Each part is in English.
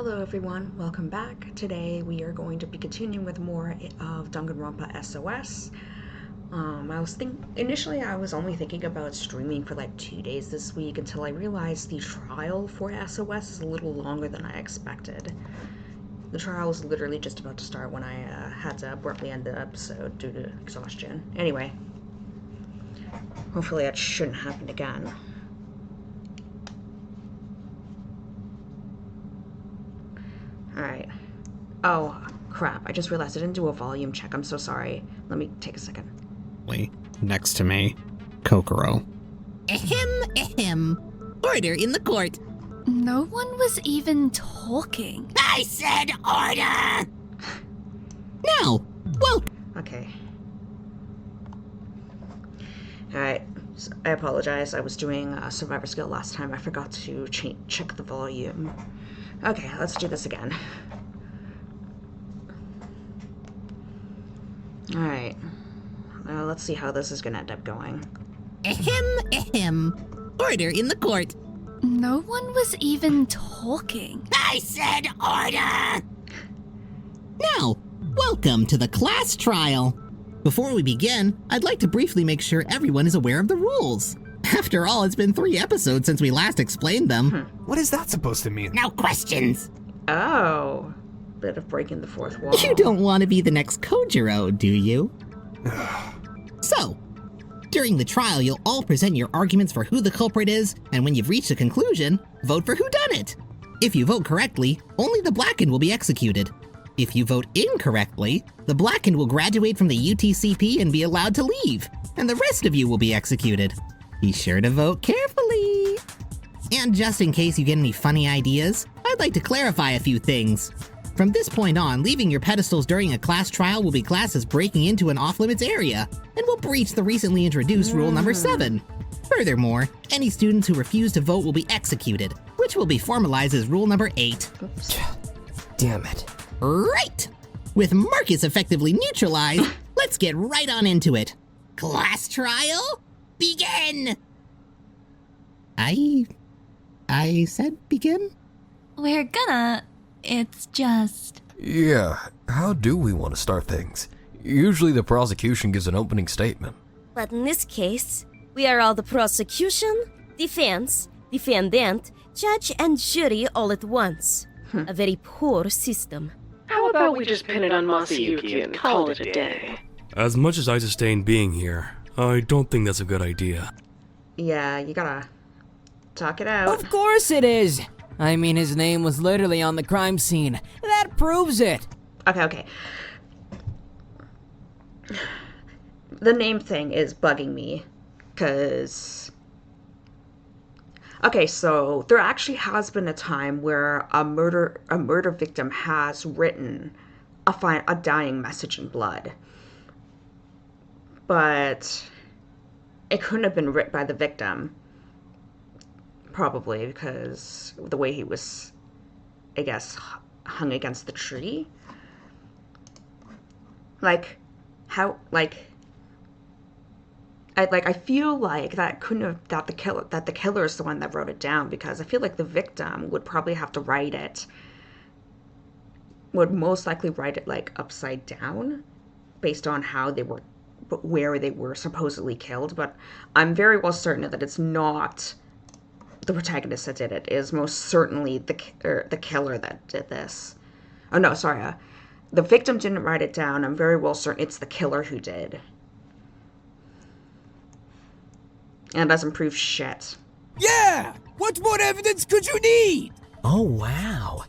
Hello everyone, welcome back. Today we are going to be continuing with more of Danganronpa S.O.S. Initially I was only thinking about streaming for like 2 days this week until I realized the trial for S.O.S is a little longer than I expected. The trial was literally just about to start when I had to abruptly end the episode due to exhaustion. Anyway, hopefully that shouldn't happen again. Alright. Oh, crap. I just realized I didn't do a volume check. I'm so sorry. Let me take a second. Next to me, Kokoro. Ahem. Order in the court. No one was even talking. I said order! Now, well... Okay. Alright. So I apologize. I was doing Survivor Skill last time. I forgot to check the volume. Okay, let's do this again. Alright. Let's see how this is gonna end up going. Ahem. Order in the court. No one was even talking. I said order! Now, welcome to the class trial. Before we begin, I'd like to briefly make sure everyone is aware of the rules. After all, it's been 3 episodes since we last explained them. What is that supposed to mean? No questions. Oh. Bit of breaking the fourth wall. You don't want to be the next Kojiro, do you? So, during the trial, you'll all present your arguments for who the culprit is, and when you've reached a conclusion, vote for whodunit. If you vote correctly, only the blackened will be executed. If you vote incorrectly, the blackened will graduate from the UTCP and be allowed to leave, and the rest of you will be executed. Be sure to vote carefully. And just in case you get any funny ideas, I'd like to clarify a few things. From this point on, leaving your pedestals during a class trial will be classed as breaking into an off-limits area, and will breach the recently introduced rule number 7. Furthermore, any students who refuse to vote will be executed, which will be formalized as rule number 8. Oops. Damn it. Right! With Marcus effectively neutralized, let's get right on into it. Class trial? Begin! I said begin? We're gonna. It's just. Yeah, how do we want to start things? Usually the prosecution gives an opening statement. But in this case, we are all the prosecution, defense, defendant, judge, and jury all at once. A very poor system. How about we just pin it on Masayuki and call it a day? As much as I sustain being here, I don't think that's a good idea. Yeah, you gotta talk it out. Of course it is! I mean, his name was literally on the crime scene. That proves it! Okay. The name thing is bugging me, because... Okay, so there actually has been a time where a murder victim has written a dying message in blood. But it couldn't have been written by the victim. Probably because the way he was, I guess, hung against the tree. I feel like that couldn't have, that the killer is the one that wrote it down, because I feel like the victim would probably have to write it, would most likely write it like upside down based on how they were, where they were supposedly killed. But I'm very well certain that it's not the protagonist that did it. It is most certainly the killer that did this. Oh no, sorry, the victim didn't write it down. I'm very well certain it's the killer who did. And it doesn't prove shit. Yeah! What more evidence could you need? Oh, wow.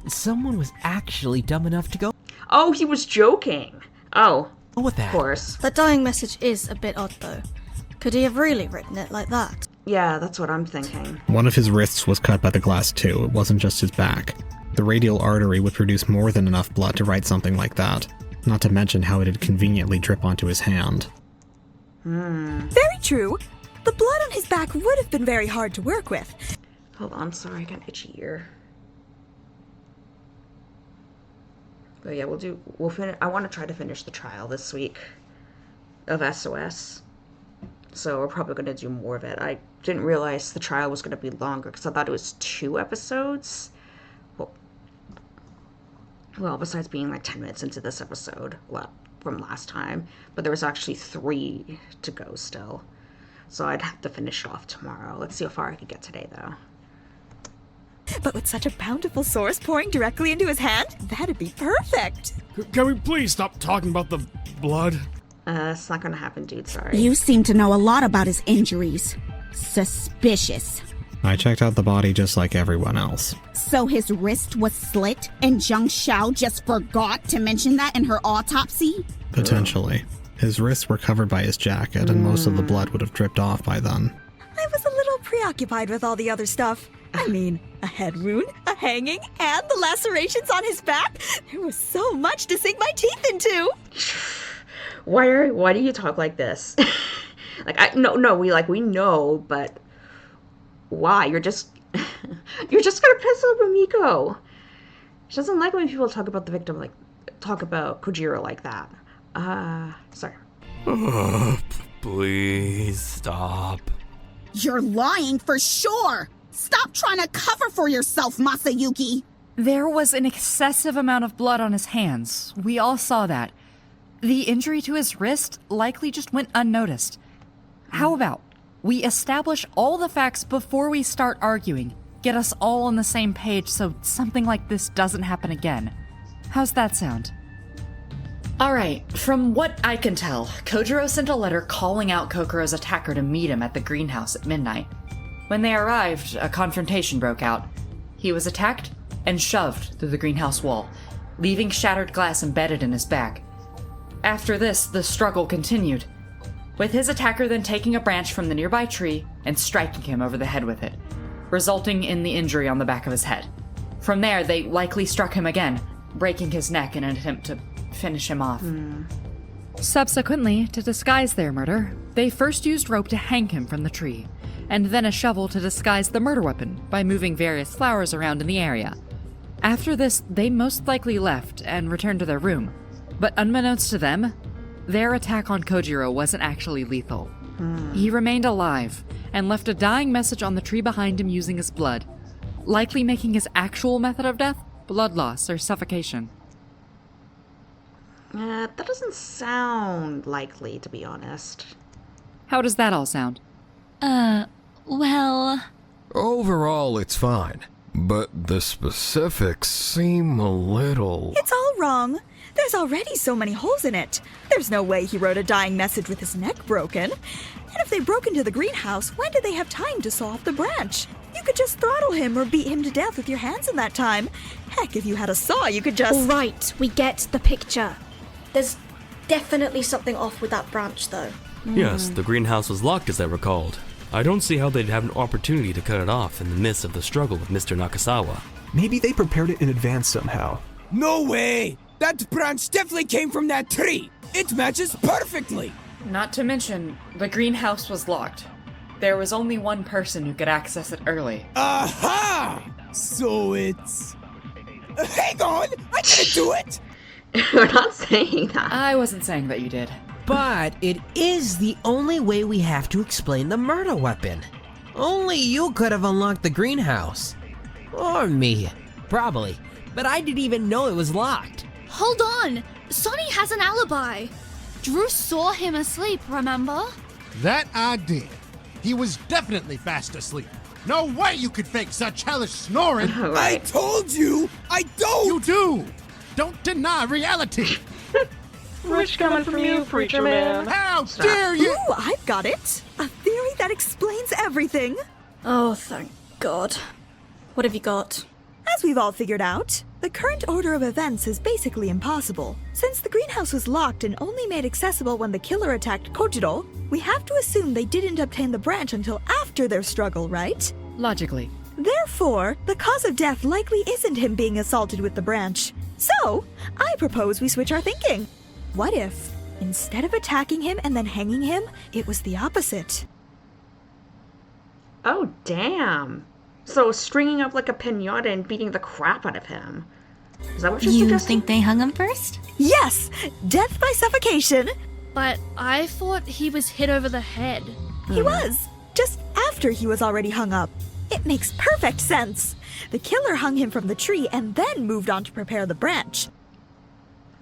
Someone was actually dumb enough to go Oh, he was joking. Oh, with that. of course. That dying message is a bit odd, though. Could he have really written it like that? Yeah, that's what I'm thinking. One of his wrists was cut by the glass too. It wasn't just his back. The radial artery would produce more than enough blood to write something like that. Not to mention how it'd conveniently drip onto his hand. Very true. The blood on his back would have been very hard to work with. Hold on, sorry, I got an itchy ear. But yeah, we'll finish. I want to try to finish the trial this week of S.O.S. So we're probably going to do more of it. I didn't realize the trial was going to be longer because I thought it was 2 episodes. Well, Well, besides being like 10 minutes into this episode from last time, but there was actually 3 to go still. So I'd have to finish off tomorrow. Let's see how far I could get today, though. But with such a bountiful source pouring directly into his hand, that'd be perfect. Can we please stop talking about the blood? It's not gonna happen, dude, sorry. You seem to know a lot about his injuries. Suspicious. I checked out the body just like everyone else. So his wrist was slit, and Zhang Xiao just forgot to mention that in her autopsy? Potentially. His wrists were covered by his jacket, and most of the blood would have dripped off by then. I was a little preoccupied with all the other stuff. I mean, a head wound, a hanging, and the lacerations on his back. There was so much to sink my teeth into. Why do you talk like this? we know, but why? You're just gonna piss off Mimiko. She doesn't like when people talk about the victim, talk about Kojiro like that. Sorry. Please stop. You're lying for sure! Stop trying to cover for yourself, Masayuki! There was an excessive amount of blood on his hands. We all saw that. The injury to his wrist likely just went unnoticed. How about we establish all the facts before we start arguing? Get us all on the same page so something like this doesn't happen again. How's that sound? Alright, from what I can tell, Kojiro sent a letter calling out Kokoro's attacker to meet him at the greenhouse at midnight. When they arrived, a confrontation broke out. He was attacked and shoved through the greenhouse wall, leaving shattered glass embedded in his back. After this, the struggle continued, with his attacker then taking a branch from the nearby tree and striking him over the head with it, resulting in the injury on the back of his head. From there, they likely struck him again, breaking his neck in an attempt to finish him off. Subsequently, to disguise their murder, they first used rope to hang him from the tree, and then a shovel to disguise the murder weapon by moving various flowers around in the area. After this, they most likely left and returned to their room, but unbeknownst to them, their attack on Kojiro wasn't actually lethal. He remained alive and left a dying message on the tree behind him using his blood, likely making his actual method of death blood loss or suffocation. That doesn't sound likely, to be honest. How does that all sound? Well... Overall, it's fine. But the specifics seem a little... It's all wrong. There's already so many holes in it. There's no way he wrote a dying message with his neck broken. And if they broke into the greenhouse, when did they have time to saw off the branch? You could just throttle him or beat him to death with your hands in that time. Heck, if you had a saw, you could just... All right, we get the picture. There's definitely something off with that branch, though. Yes, the greenhouse was locked as I recalled. I don't see how they'd have an opportunity to cut it off in the midst of the struggle with Mr. Nakasawa. Maybe they prepared it in advance somehow. No way! That branch definitely came from that tree! It matches perfectly! Not to mention, the greenhouse was locked. There was only one person who could access it early. Aha! So it's... Hang on! I didn't do it! We're not saying that. I wasn't saying that you did. But it is the only way we have to explain the murder weapon. Only you could have unlocked the greenhouse. Or me. Probably. But I didn't even know it was locked. Hold on! Sonny has an alibi! Drew saw him asleep, remember? That I did. He was definitely fast asleep. No way you could fake such hellish snoring! Right. I told you! I don't! You do! Don't deny reality! Rich coming from you, preacher man. How dare you! Ooh, I've got it! A theory that explains everything! Oh, thank God. What have you got? As we've all figured out, the current order of events is basically impossible. Since the greenhouse was locked and only made accessible when the killer attacked Kojiro, we have to assume they didn't obtain the branch until after their struggle, right? Logically. Therefore, the cause of death likely isn't him being assaulted with the branch. So, I propose we switch our thinking. What if, instead of attacking him and then hanging him, it was the opposite? Oh, damn. So stringing up like a piñata and beating the crap out of him. Is that what you're suggesting? You think they hung him first? Yes! Death by suffocation! But I thought he was hit over the head. He was, just after he was already hung up. It makes perfect sense. The killer hung him from the tree and then moved on to prepare the branch.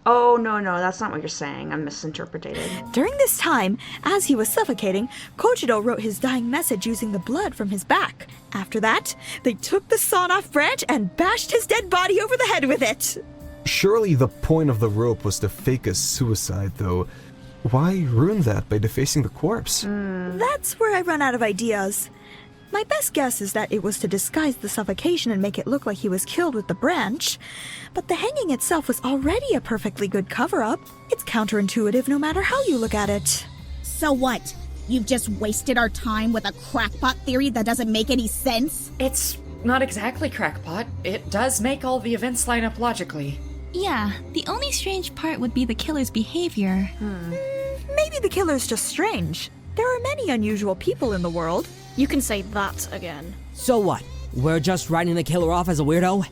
Oh, no, that's not what you're saying. I'm misinterpreted. During this time, as he was suffocating, Kojiro wrote his dying message using the blood from his back. After that, they took the sawn-off branch and bashed his dead body over the head with it. Surely the point of the rope was to fake a suicide, though. Why ruin that by defacing the corpse? That's where I run out of ideas. My best guess is that it was to disguise the suffocation and make it look like he was killed with the branch. But the hanging itself was already a perfectly good cover-up. It's counterintuitive no matter how you look at it. So what? You've just wasted our time with a crackpot theory that doesn't make any sense? It's not exactly crackpot. It does make all the events line up logically. Yeah, the only strange part would be the killer's behavior. Maybe the killer's just strange. There are many unusual people in the world. You can say that again. So what? We're just writing the killer off as a weirdo?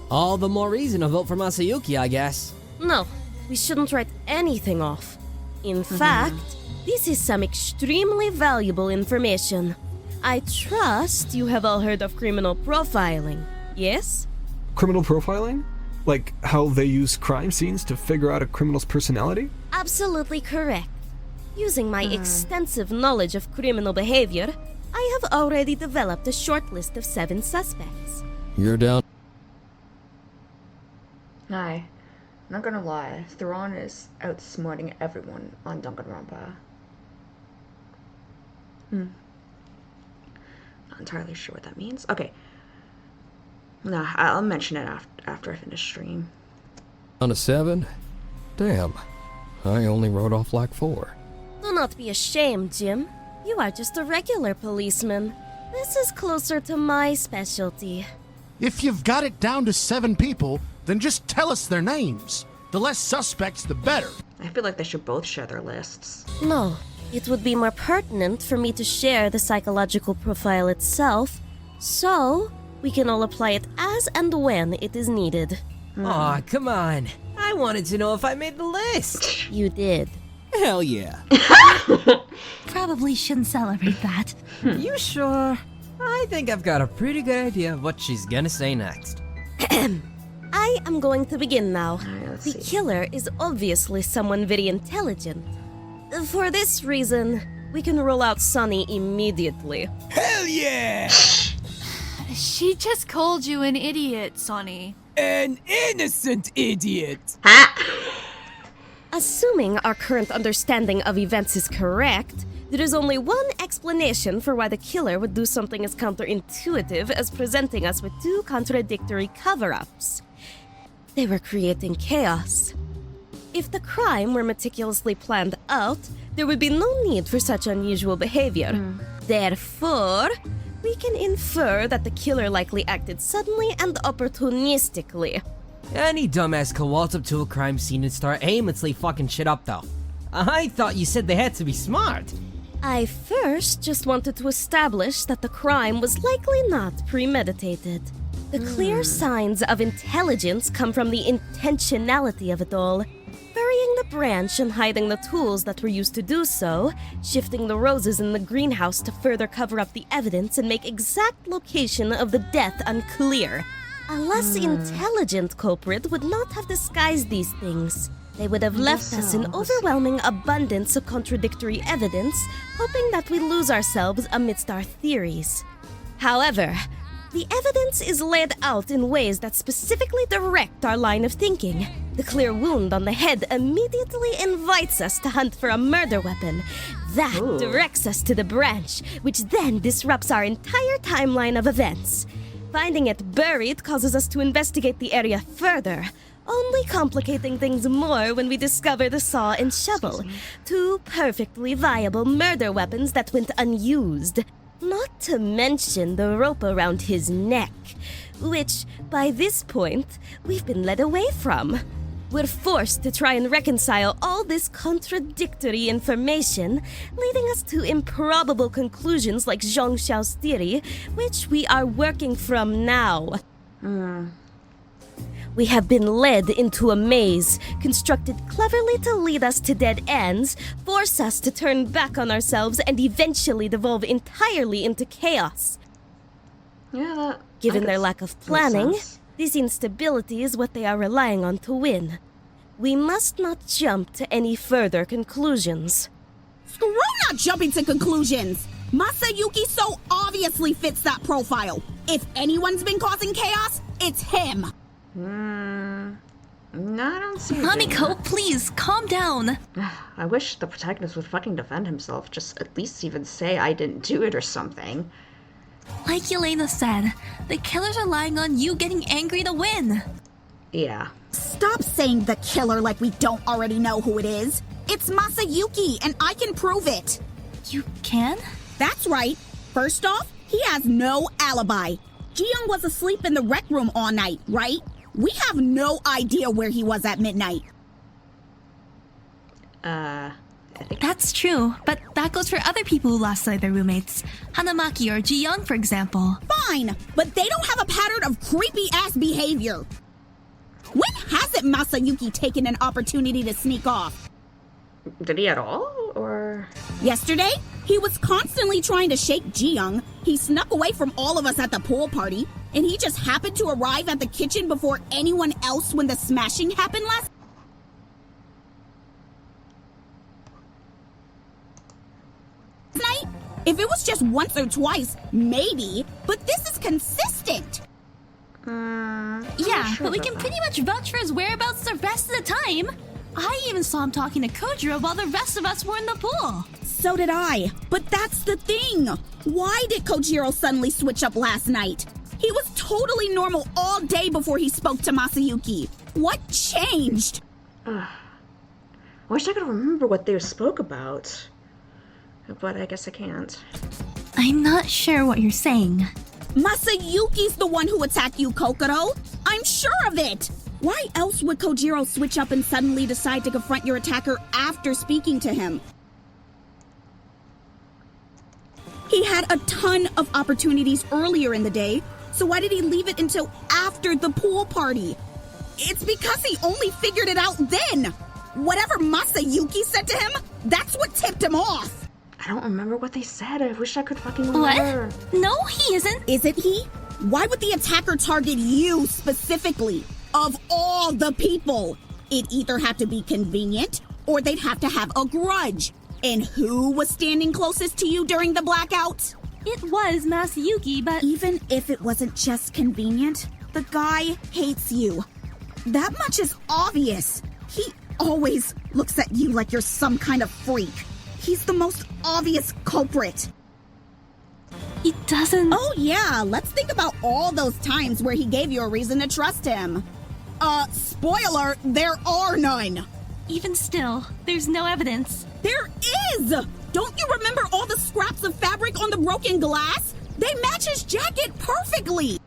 All the more reason to vote for Masayuki, I guess. No, we shouldn't write anything off. In fact, this is some extremely valuable information. I trust you have all heard of criminal profiling, yes? Criminal profiling? Like how they use crime scenes to figure out a criminal's personality? Absolutely correct. Using my extensive knowledge of criminal behavior, I have already developed a short list of 7 suspects. You're down. Hi. Not gonna lie, Theron is outsmarting everyone on Danganronpa. Not entirely sure what that means. Okay. No, I'll mention it after I finish stream. On a 7? Damn. I only wrote off like 4. Do not be ashamed, Jim. You are just a regular policeman. This is closer to my specialty. If you've got it down to 7 people, then just tell us their names. The less suspects, the better. I feel like they should both share their lists. No, it would be more pertinent for me to share the psychological profile itself, so we can all apply it as and when it is needed. Aw, come on. I wanted to know if I made the list. You did. Hell yeah. Probably shouldn't celebrate that. You sure? I think I've got a pretty good idea of what she's gonna say next. I am going to begin now. The see. killer is obviously someone very intelligent. For this reason, we can roll out Sonny immediately. Hell yeah! She just called you an idiot, Sonny. An innocent idiot! Assuming our current understanding of events is correct, there is only one explanation for why the killer would do something as counterintuitive as presenting us with 2 contradictory cover-ups. They were creating chaos. If the crime were meticulously planned out, there would be no need for such unusual behavior. Therefore, we can infer that the killer likely acted suddenly and opportunistically. Any dumbass could waltz up to a crime scene and start aimlessly fucking shit up, though. I thought you said they had to be smart. I first just wanted to establish that the crime was likely not premeditated. The clear signs of intelligence come from the intentionality of it all. Burying the branch and hiding the tools that were used to do so, shifting the roses in the greenhouse to further cover up the evidence and make exact location of the death unclear. A less intelligent culprit would not have disguised these things. They would have left us an overwhelming abundance of contradictory evidence, hoping that we lose ourselves amidst our theories. However, the evidence is laid out in ways that specifically direct our line of thinking. The clear wound on the head immediately invites us to hunt for a murder weapon. That directs us to the branch, which then disrupts our entire timeline of events. Finding it buried causes us to investigate the area further, only complicating things more when we discover the saw and shovel, 2 perfectly viable murder weapons that went unused. Not to mention the rope around his neck, which, by this point, we've been led away from. We're forced to try and reconcile all this contradictory information, leading us to improbable conclusions like Zhang Xiao's theory, which we are working from now. We have been led into a maze, constructed cleverly to lead us to dead ends, force us to turn back on ourselves, and eventually devolve entirely into chaos. Yeah, that... Given their lack of planning, this instability is what they are relying on to win. We must not jump to any further conclusions. Screw not jumping to conclusions! Masayuki so obviously fits that profile. If anyone's been causing chaos, it's him. No, I don't see it. Mamiko, please, calm down. I wish the protagonist would fucking defend himself. Just at least even say I didn't do it or something. Like Yelena said, the killer's relying on you getting angry to win. Yeah. Stop saying the killer like we don't already know who it is. It's Masayuki, and I can prove it. You can? That's right. First off, he has no alibi. Ji-young was asleep in the rec room all night, right? We have no idea where he was at midnight. That's true, but that goes for other people who lost sight of their roommates. Hanamaki or Ji-young, for example. Fine, but they don't have a pattern of creepy-ass behavior. When hasn't Masayuki taken an opportunity to sneak off? Did he at all, or...? Yesterday, he was constantly trying to shake Ji-young. He snuck away from all of us at the pool party, and he just happened to arrive at the kitchen before anyone else when the smashing happened last night. If it was just once or twice, maybe, but this is consistent. Yeah, but we can pretty much vouch for his whereabouts the rest of the time. I even saw him talking to Kojiro while the rest of us were in the pool. So did I, but that's the thing. Why did Kojiro suddenly switch up last night? He was totally normal all day before he spoke to Masayuki. What changed? I wish I could remember what they spoke about. But I guess I can't. I'm not sure what you're saying. Masayuki's the one who attacked you, Kokoro. I'm sure of it. Why else would Kojiro switch up and suddenly decide to confront your attacker after speaking to him? He had a ton of opportunities earlier in the day, so why did he leave it until after the pool party? It's because he only figured it out then. Whatever Masayuki said to him, that's what tipped him off. I don't remember what they said. I wish I could fucking remember. What? No, he isn't. Isn't he? Why would the attacker target you specifically? Of all the people, it either had to be convenient or they'd have to have a grudge. And who was standing closest to you during the blackout? It was Masayuki, but... Even if it wasn't just convenient, the guy hates you. That much is obvious. He always looks at you like you're some kind of freak. He's the most obvious culprit. He doesn't... Oh yeah, let's think about all those times where he gave you a reason to trust him. Spoiler, there are none. Even still, there's no evidence. There is! Don't you remember all the scraps of fabric on the broken glass? They match his jacket perfectly!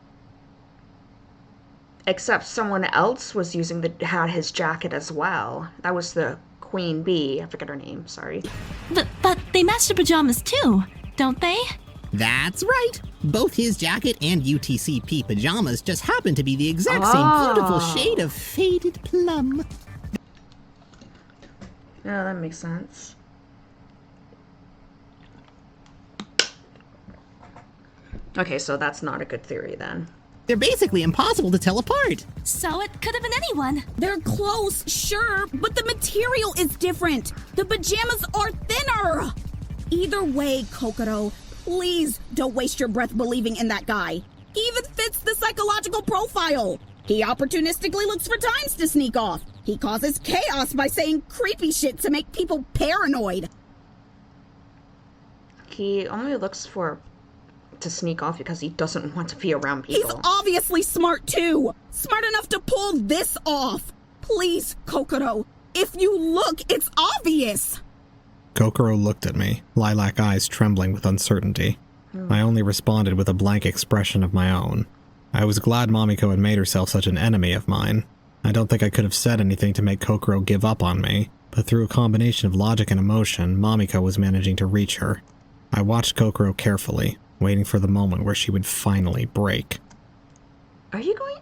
Except someone else was had his jacket as well. That was the Queen Bee. I forget her name, sorry. But they match the pajamas too, don't they? That's right. Both his jacket and UTCP pajamas just happen to be the exact same beautiful shade of faded plum. Yeah, that makes sense. Okay, so that's not a good theory then. They're basically impossible to tell apart. So it could have been anyone. They're close, sure, but the material is different. The pajamas are thinner. Either way, Kokoro, please don't waste your breath believing in that guy. He even fits the psychological profile. He opportunistically looks for times to sneak off. He causes chaos by saying creepy shit to make people paranoid. He only looks to sneak off because he doesn't want to be around people. He's obviously smart too. Smart enough to pull this off. Please, Kokoro, if you look, it's obvious. Kokoro looked at me, lilac eyes trembling with uncertainty. I only responded with a blank expression of my own. I was glad Mamiko had made herself such an enemy of mine. I don't think I could have said anything to make Kokoro give up on me, but through a combination of logic and emotion, Mamiko was managing to reach her. I watched Kokoro carefully, waiting for the moment where she would finally break. Are you going...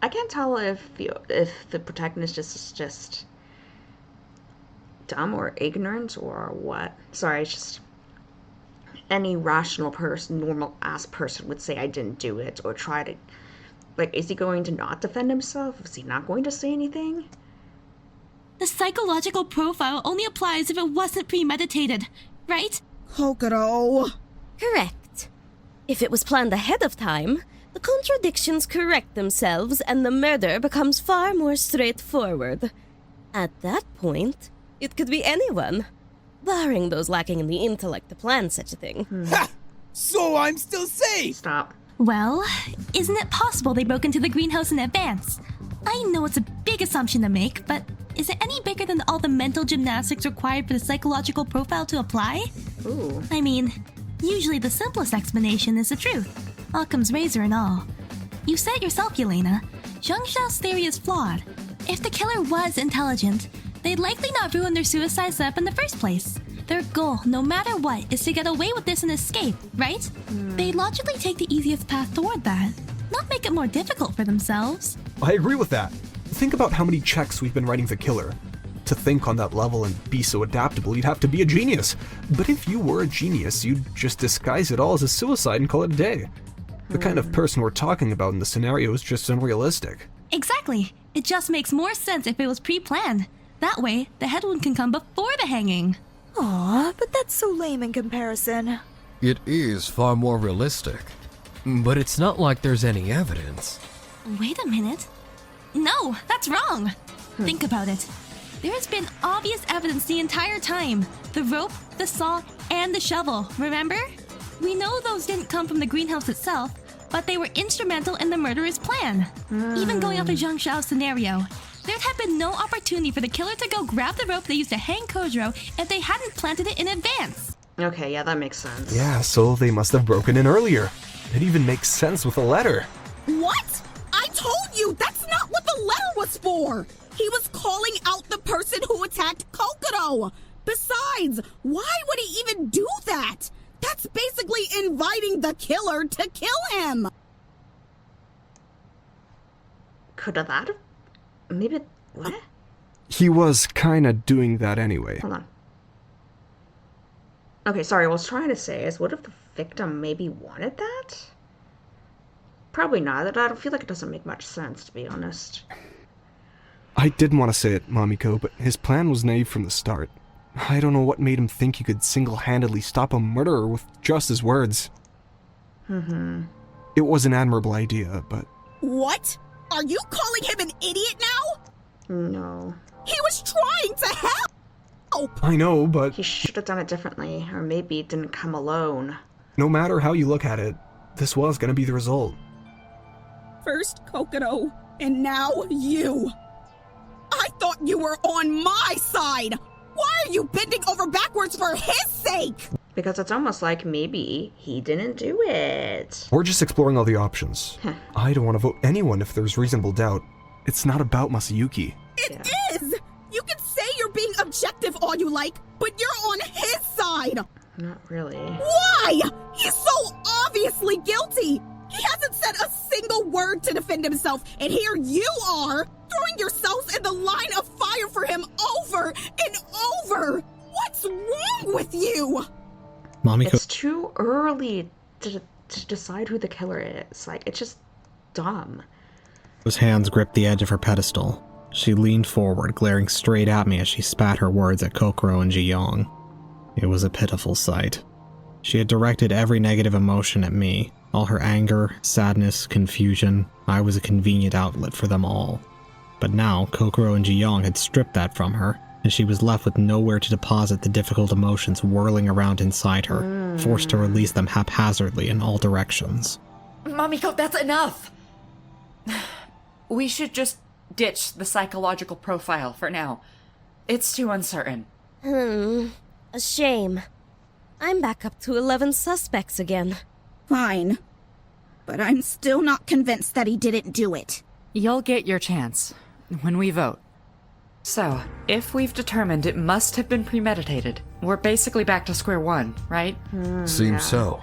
I can't tell if the protagonist is just dumb or ignorant or what. Sorry, it's just... any rational person, normal-ass person would say I didn't do it, or try to... Like, is he going to not defend himself? Is he not going to say anything? The psychological profile only applies if it wasn't premeditated, right? Kokoro. Correct. If it was planned ahead of time, the contradictions correct themselves and the murder becomes far more straightforward. At that point, it could be anyone, barring those lacking in the intellect to plan such a thing. Ha! So I'm still safe! Stop. Well, isn't it possible they broke into the greenhouse in advance? I know it's a big assumption to make, but is it any bigger than all the mental gymnastics required for the psychological profile to apply? Ooh. I mean, usually the simplest explanation is the truth. Occam's razor and all. You said it yourself, Yelena. Zhang Xiao's theory is flawed. If the killer was intelligent, they'd likely not ruin their suicide setup in the first place. Their goal, no matter what, is to get away with this and escape, right? They'd logically take the easiest path toward that, not make it more difficult for themselves. I agree with that. Think about how many checks we've been writing the killer. To think on that level and be so adaptable, you'd have to be a genius. But if you were a genius, you'd just disguise it all as a suicide and call it a day. The kind of person we're talking about in the scenario is just unrealistic. Exactly. It just makes more sense if it was pre-planned. That way, the head wound can come before the hanging. Aw, but that's so lame in comparison. It is far more realistic. But it's not like there's any evidence. Wait a minute. No, that's wrong. Think about it. There has been obvious evidence the entire time. The rope, the saw, and the shovel, remember? We know those didn't come from the greenhouse itself, but they were instrumental in the murderer's plan. Even going off of Zhang Xiao's scenario, there'd have been no opportunity for the killer to go grab the rope they used to hang Kojiro if they hadn't planted it in advance. Okay, yeah, that makes sense. Yeah, so they must have broken in earlier. It even makes sense with the letter. What? I told you that's not what the letter was for! He was calling out the person who attacked Kokoro! Besides, why would he even do that? That's basically inviting the killer to kill him! Could have that? Maybe... What? He was kinda doing that anyway. Hold on. Okay, sorry, what I was trying to say is, what if the victim maybe wanted that? Probably not. I don't feel like it doesn't make much sense, to be honest. I didn't want to say it, Mamiko, but his plan was naive from the start. I don't know what made him think he could single-handedly stop a murderer with just his words. It was an admirable idea, but... What? Are you calling him an idiot now? No. He was trying to help! I know, but... He should have done it differently, or maybe it didn't come alone. No matter how you look at it, this was gonna be the result. First Kokoro, and now you. I thought you were on my side! Why are you bending over backwards for his sake? Because it's almost like maybe he didn't do it. We're just exploring all the options. I don't want to vote anyone if there's reasonable doubt. It's not about Masayuki. It is! You can say you're being objective all you like, but you're on his side! Not really. Why? He's so obviously guilty! He hasn't said a single word to defend himself, and here you are, throwing yourselves in the line of fire for him over and over! What's wrong with you? Mamiko... It's too early to decide who the killer is. Like, it's just dumb. His hands gripped the edge of her pedestal. She leaned forward, glaring straight at me as she spat her words at Kokoro and Ji-young. It was a pitiful sight. She had directed every negative emotion at me. All her anger, sadness, confusion. I was a convenient outlet for them all. But now, Kokoro and Ji-young had stripped that from her, and she was left with nowhere to deposit the difficult emotions whirling around inside her, forced to release them haphazardly in all directions. Mamiko, that's enough! We should just ditch the psychological profile for now. It's too uncertain. A shame. I'm back up to 11 suspects again. Fine. But I'm still not convinced that he didn't do it. You'll get your chance when we vote. So, if we've determined it must have been premeditated, we're basically back to square one, right? Seems so.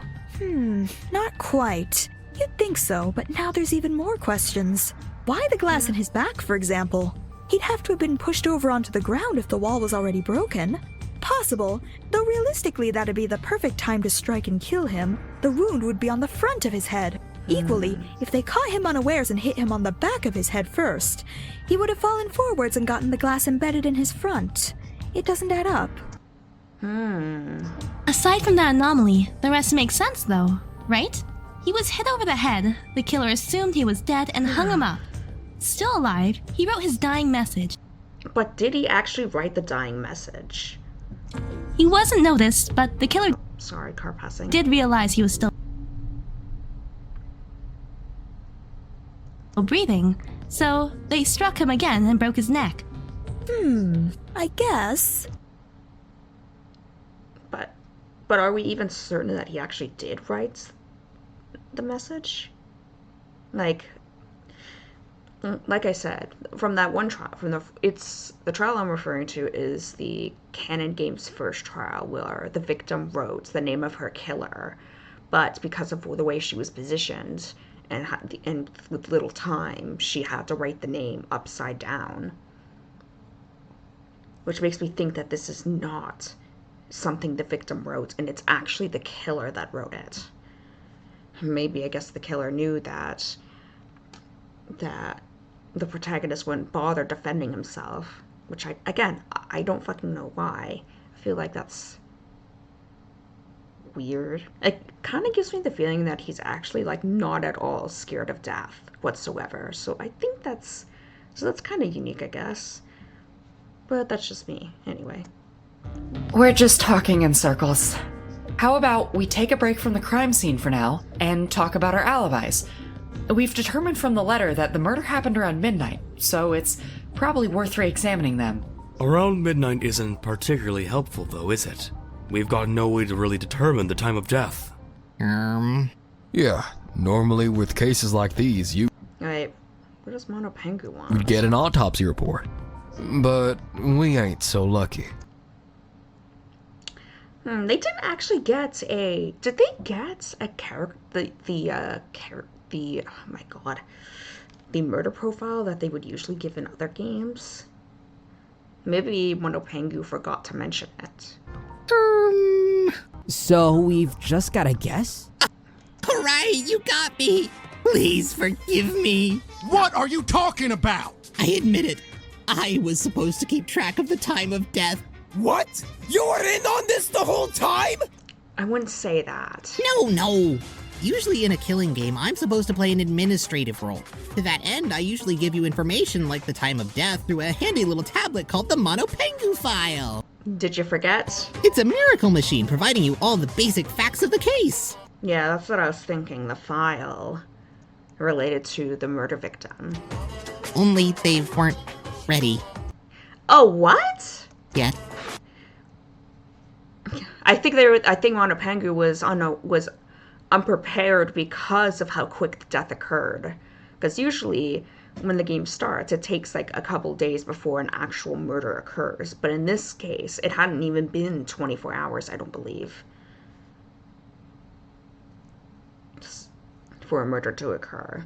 Not quite. You'd think so, but now there's even more questions. Why the glass in his back, for example? He'd have to have been pushed over onto the ground if the wall was already broken. Possible, though realistically that'd be the perfect time to strike and kill him. The wound would be on the front of his head. Equally, if they caught him unawares and hit him on the back of his head first, he would have fallen forwards and gotten the glass embedded in his front. It doesn't add up. Aside from that anomaly, the rest makes sense though, right? He was hit over the head, the killer assumed he was dead and hung him up. Still alive, he wrote his dying message. But did he actually write the dying message? He wasn't noticed, but the killer Sorry, car passing. did realize he was still breathing, so they struck him again and broke his neck. I guess. But are we even certain that he actually did write the message? Like I said, from that one trial, the trial I'm referring to is the Canon Games first trial where the victim wrote the name of her killer, but because of the way she was positioned and with little time, she had to write the name upside down, which makes me think that this is not something the victim wrote, and it's actually the killer that wrote it. Maybe, I guess, the killer knew that the protagonist wouldn't bother defending himself, which I don't fucking know why. I feel like that's weird. It kind of gives me the feeling that he's actually like not at all scared of death whatsoever. So I think that's kind of unique, I guess. But that's just me, anyway. We're just talking in circles. How about we take a break from the crime scene for now and talk about our alibis? We've determined from the letter that the murder happened around midnight, so it's probably worth re-examining them. Around midnight isn't particularly helpful, though, is it? We've got no way to really determine the time of death. Yeah, normally with cases like these, you Alright, what does Monopengu want? would get an autopsy report. But we ain't so lucky. They didn't actually get a... Did they get a character... oh my god. The murder profile that they would usually give in other games? Maybe Monopengu forgot to mention it. So we've just got to guess? Alright, you got me. Please forgive me. What are you talking about? I admit it. I was supposed to keep track of the time of death. What? You were in on this the whole time? I wouldn't say that. No. Usually in a killing game, I'm supposed to play an administrative role. To that end, I usually give you information like the time of death through a handy little tablet called the Monopengu file. Did you forget? It's a miracle machine providing you all the basic facts of the case. Yeah, that's what I was thinking. The file related to the murder victim. Only they weren't ready. Oh, what? Yet. I think Monopengu was unprepared because of how quick the death occurred. Because usually when the game starts, it takes like a couple days before an actual murder occurs. But in this case, it hadn't even been 24 hours, I don't believe, just for a murder to occur.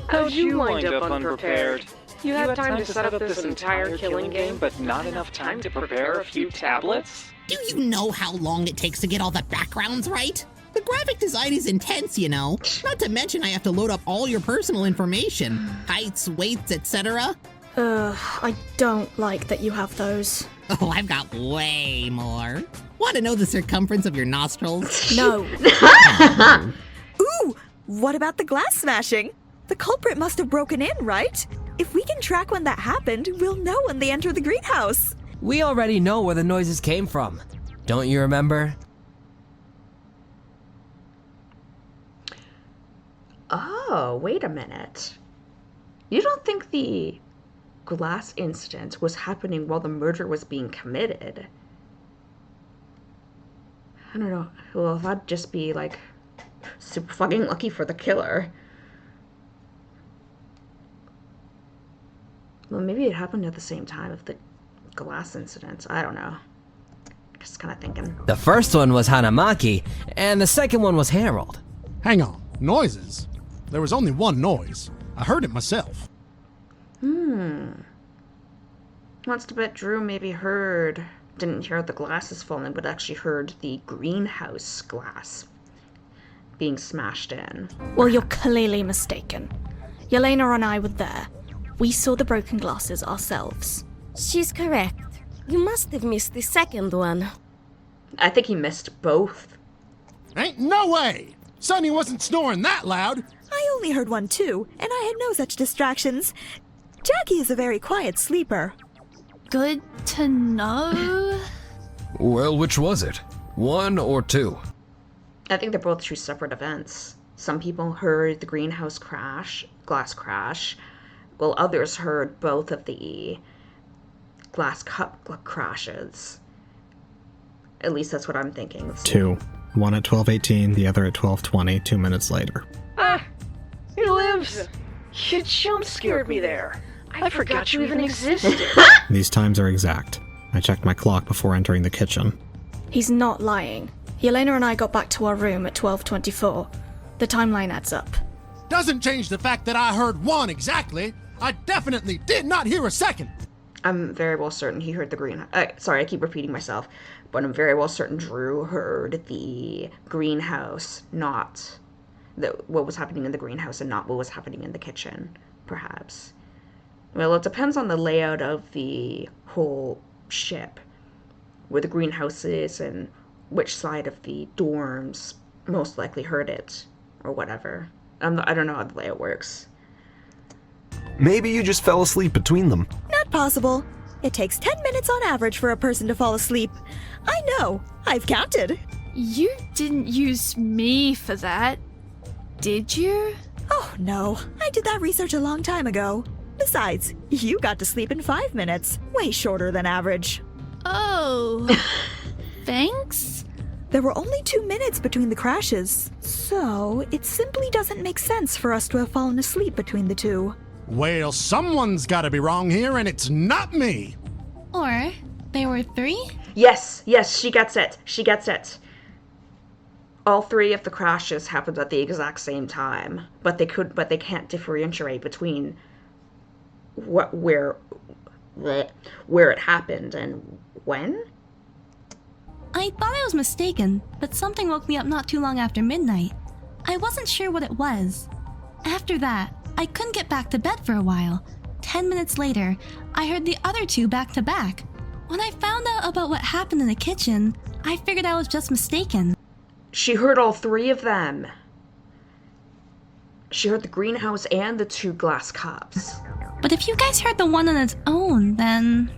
How'd you wind up unprepared? You had time to set up this entire killing game, but not enough time to prepare a few tablets? Do you know how long it takes to get all the backgrounds right? The graphic design is intense, you know. Not to mention I have to load up all your personal information. Heights, weights, etc. I don't like that you have those. Oh, I've got way more. Want to know the circumference of your nostrils? No. Ooh, what about the glass smashing? The culprit must have broken in, right? If we can track when that happened, we'll know when they enter the greenhouse. We already know where the noises came from. Don't you remember? Oh, wait a minute. You don't think the glass incident was happening while the murder was being committed? I don't know. Well, that'd just be like super fucking lucky for the killer. Well, maybe it happened at the same time of the glass incident. I don't know. Just kind of thinking. The first one was Hanamaki, and the second one was Harold. Hang on. Noises? There was only one noise. I heard it myself. Wants to bet Drew maybe didn't hear the glasses falling, but actually heard the greenhouse glass being smashed in. Well, you're clearly mistaken. Yelena and I were there. We saw the broken glasses ourselves. She's correct. You must have missed the second one. I think he missed both. Ain't no way! Sonny wasn't snoring that loud! I only heard one too, and I had no such distractions. Jackie is a very quiet sleeper. Good to know. Well, which was it? 1 or 2? I think they're both two separate events. Some people heard the greenhouse glass crash, while others heard both of the glass cup crashes. At least that's what I'm thinking. 2. One at 12:18, the other at 12:20, 2 minutes later. He lives! You jump scared me there. I forgot you even existed. These times are exact. I checked my clock before entering the kitchen. He's not lying. Yelena and I got back to our room at 12:24. The timeline adds up. Doesn't change the fact that I heard 1 exactly. I definitely did not hear a second. I'm very well certain he heard the greenhouse. Sorry, I keep repeating myself, but I'm very well certain Drew heard the greenhouse, not what was happening in the greenhouse and not what was happening in the kitchen, perhaps. Well, it depends on the layout of the whole ship, where the greenhouse is and which side of the dorms most likely heard it, or whatever. I don't know how the layout works. Maybe you just fell asleep between them. Not possible. It takes 10 minutes on average for a person to fall asleep. I know. I've counted. You didn't use me for that, did you? Oh, no. I did that research a long time ago. Besides, you got to sleep in 5 minutes. Way shorter than average. Oh. Thanks? There were only 2 minutes between the crashes, so it simply doesn't make sense for us to have fallen asleep between the two. Well, someone's gotta be wrong here, and it's not me. Or there were 3? Yes, she gets it. All 3 of the crashes happened at the exact same time, but they can't differentiate between where it happened and when. I thought I was mistaken, but something woke me up not too long after midnight. I wasn't sure what it was. After that, I couldn't get back to bed for a while. 10 minutes later, I heard the other 2 back to back. When I found out about what happened in the kitchen, I figured I was just mistaken. She heard all 3 of them. She heard the greenhouse and the 2 glass cups. But if you guys heard the one on its own, then...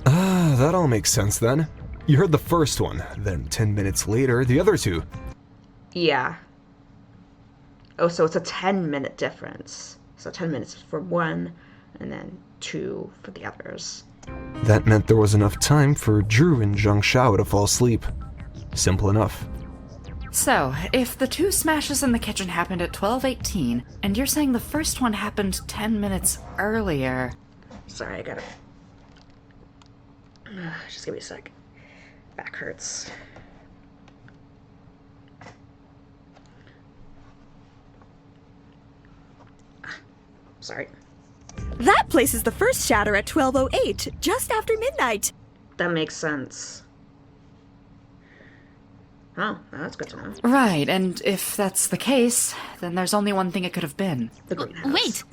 That all makes sense then. You heard the first one, then 10 minutes later, the other 2. Yeah. Oh, so it's a 10-minute difference. So 10 minutes for one, and then 2 for the others. That meant there was enough time for Drew and Zhang Shao to fall asleep. Simple enough. So, if the 2 smashes in the kitchen happened at 12:18, and you're saying the first one happened 10 minutes earlier... Sorry, I gotta... Just give me a sec. Back hurts. Sorry. That places the first shatter at 12:08, just after midnight. That makes sense. Oh, that's good to know. Right, and if that's the case, then there's only one thing it could have been. The greenhouse. Wait!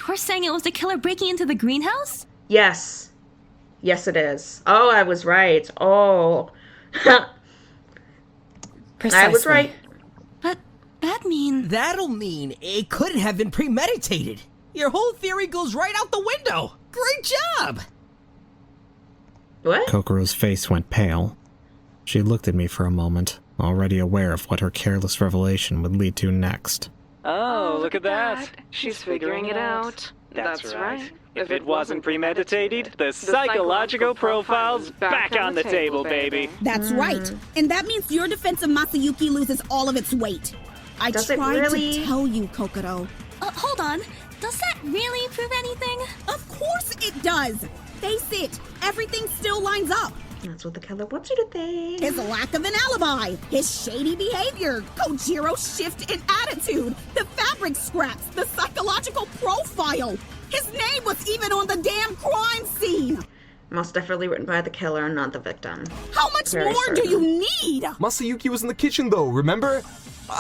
You're saying it was the killer breaking into the greenhouse? Yes. Yes, it is. Oh, I was right. Oh. Precisely. I was right. But that means... That'll mean it couldn't have been premeditated. Your whole theory goes right out the window. Great job! What? Kokoro's face went pale. She looked at me for a moment, already aware of what her careless revelation would lead to next. Oh, look at that. She's figuring it out. That's right. If it wasn't premeditated, the psychological profile's back on the table, baby. That's right. And that means your defense of Masayuki loses all of its weight. I tried to tell you, Kokoro. Hold on. Does that really prove anything? Of course it does. Face it, everything still lines up. That's what the killer wants you to think. His lack of an alibi, his shady behavior, Kojiro's shift in attitude, the fabric scraps, the psychological profile. His name was even on the damn crime scene. Most definitely written by the killer, not the victim. How much Very more do certain. you need? Masayuki was in the kitchen though, remember?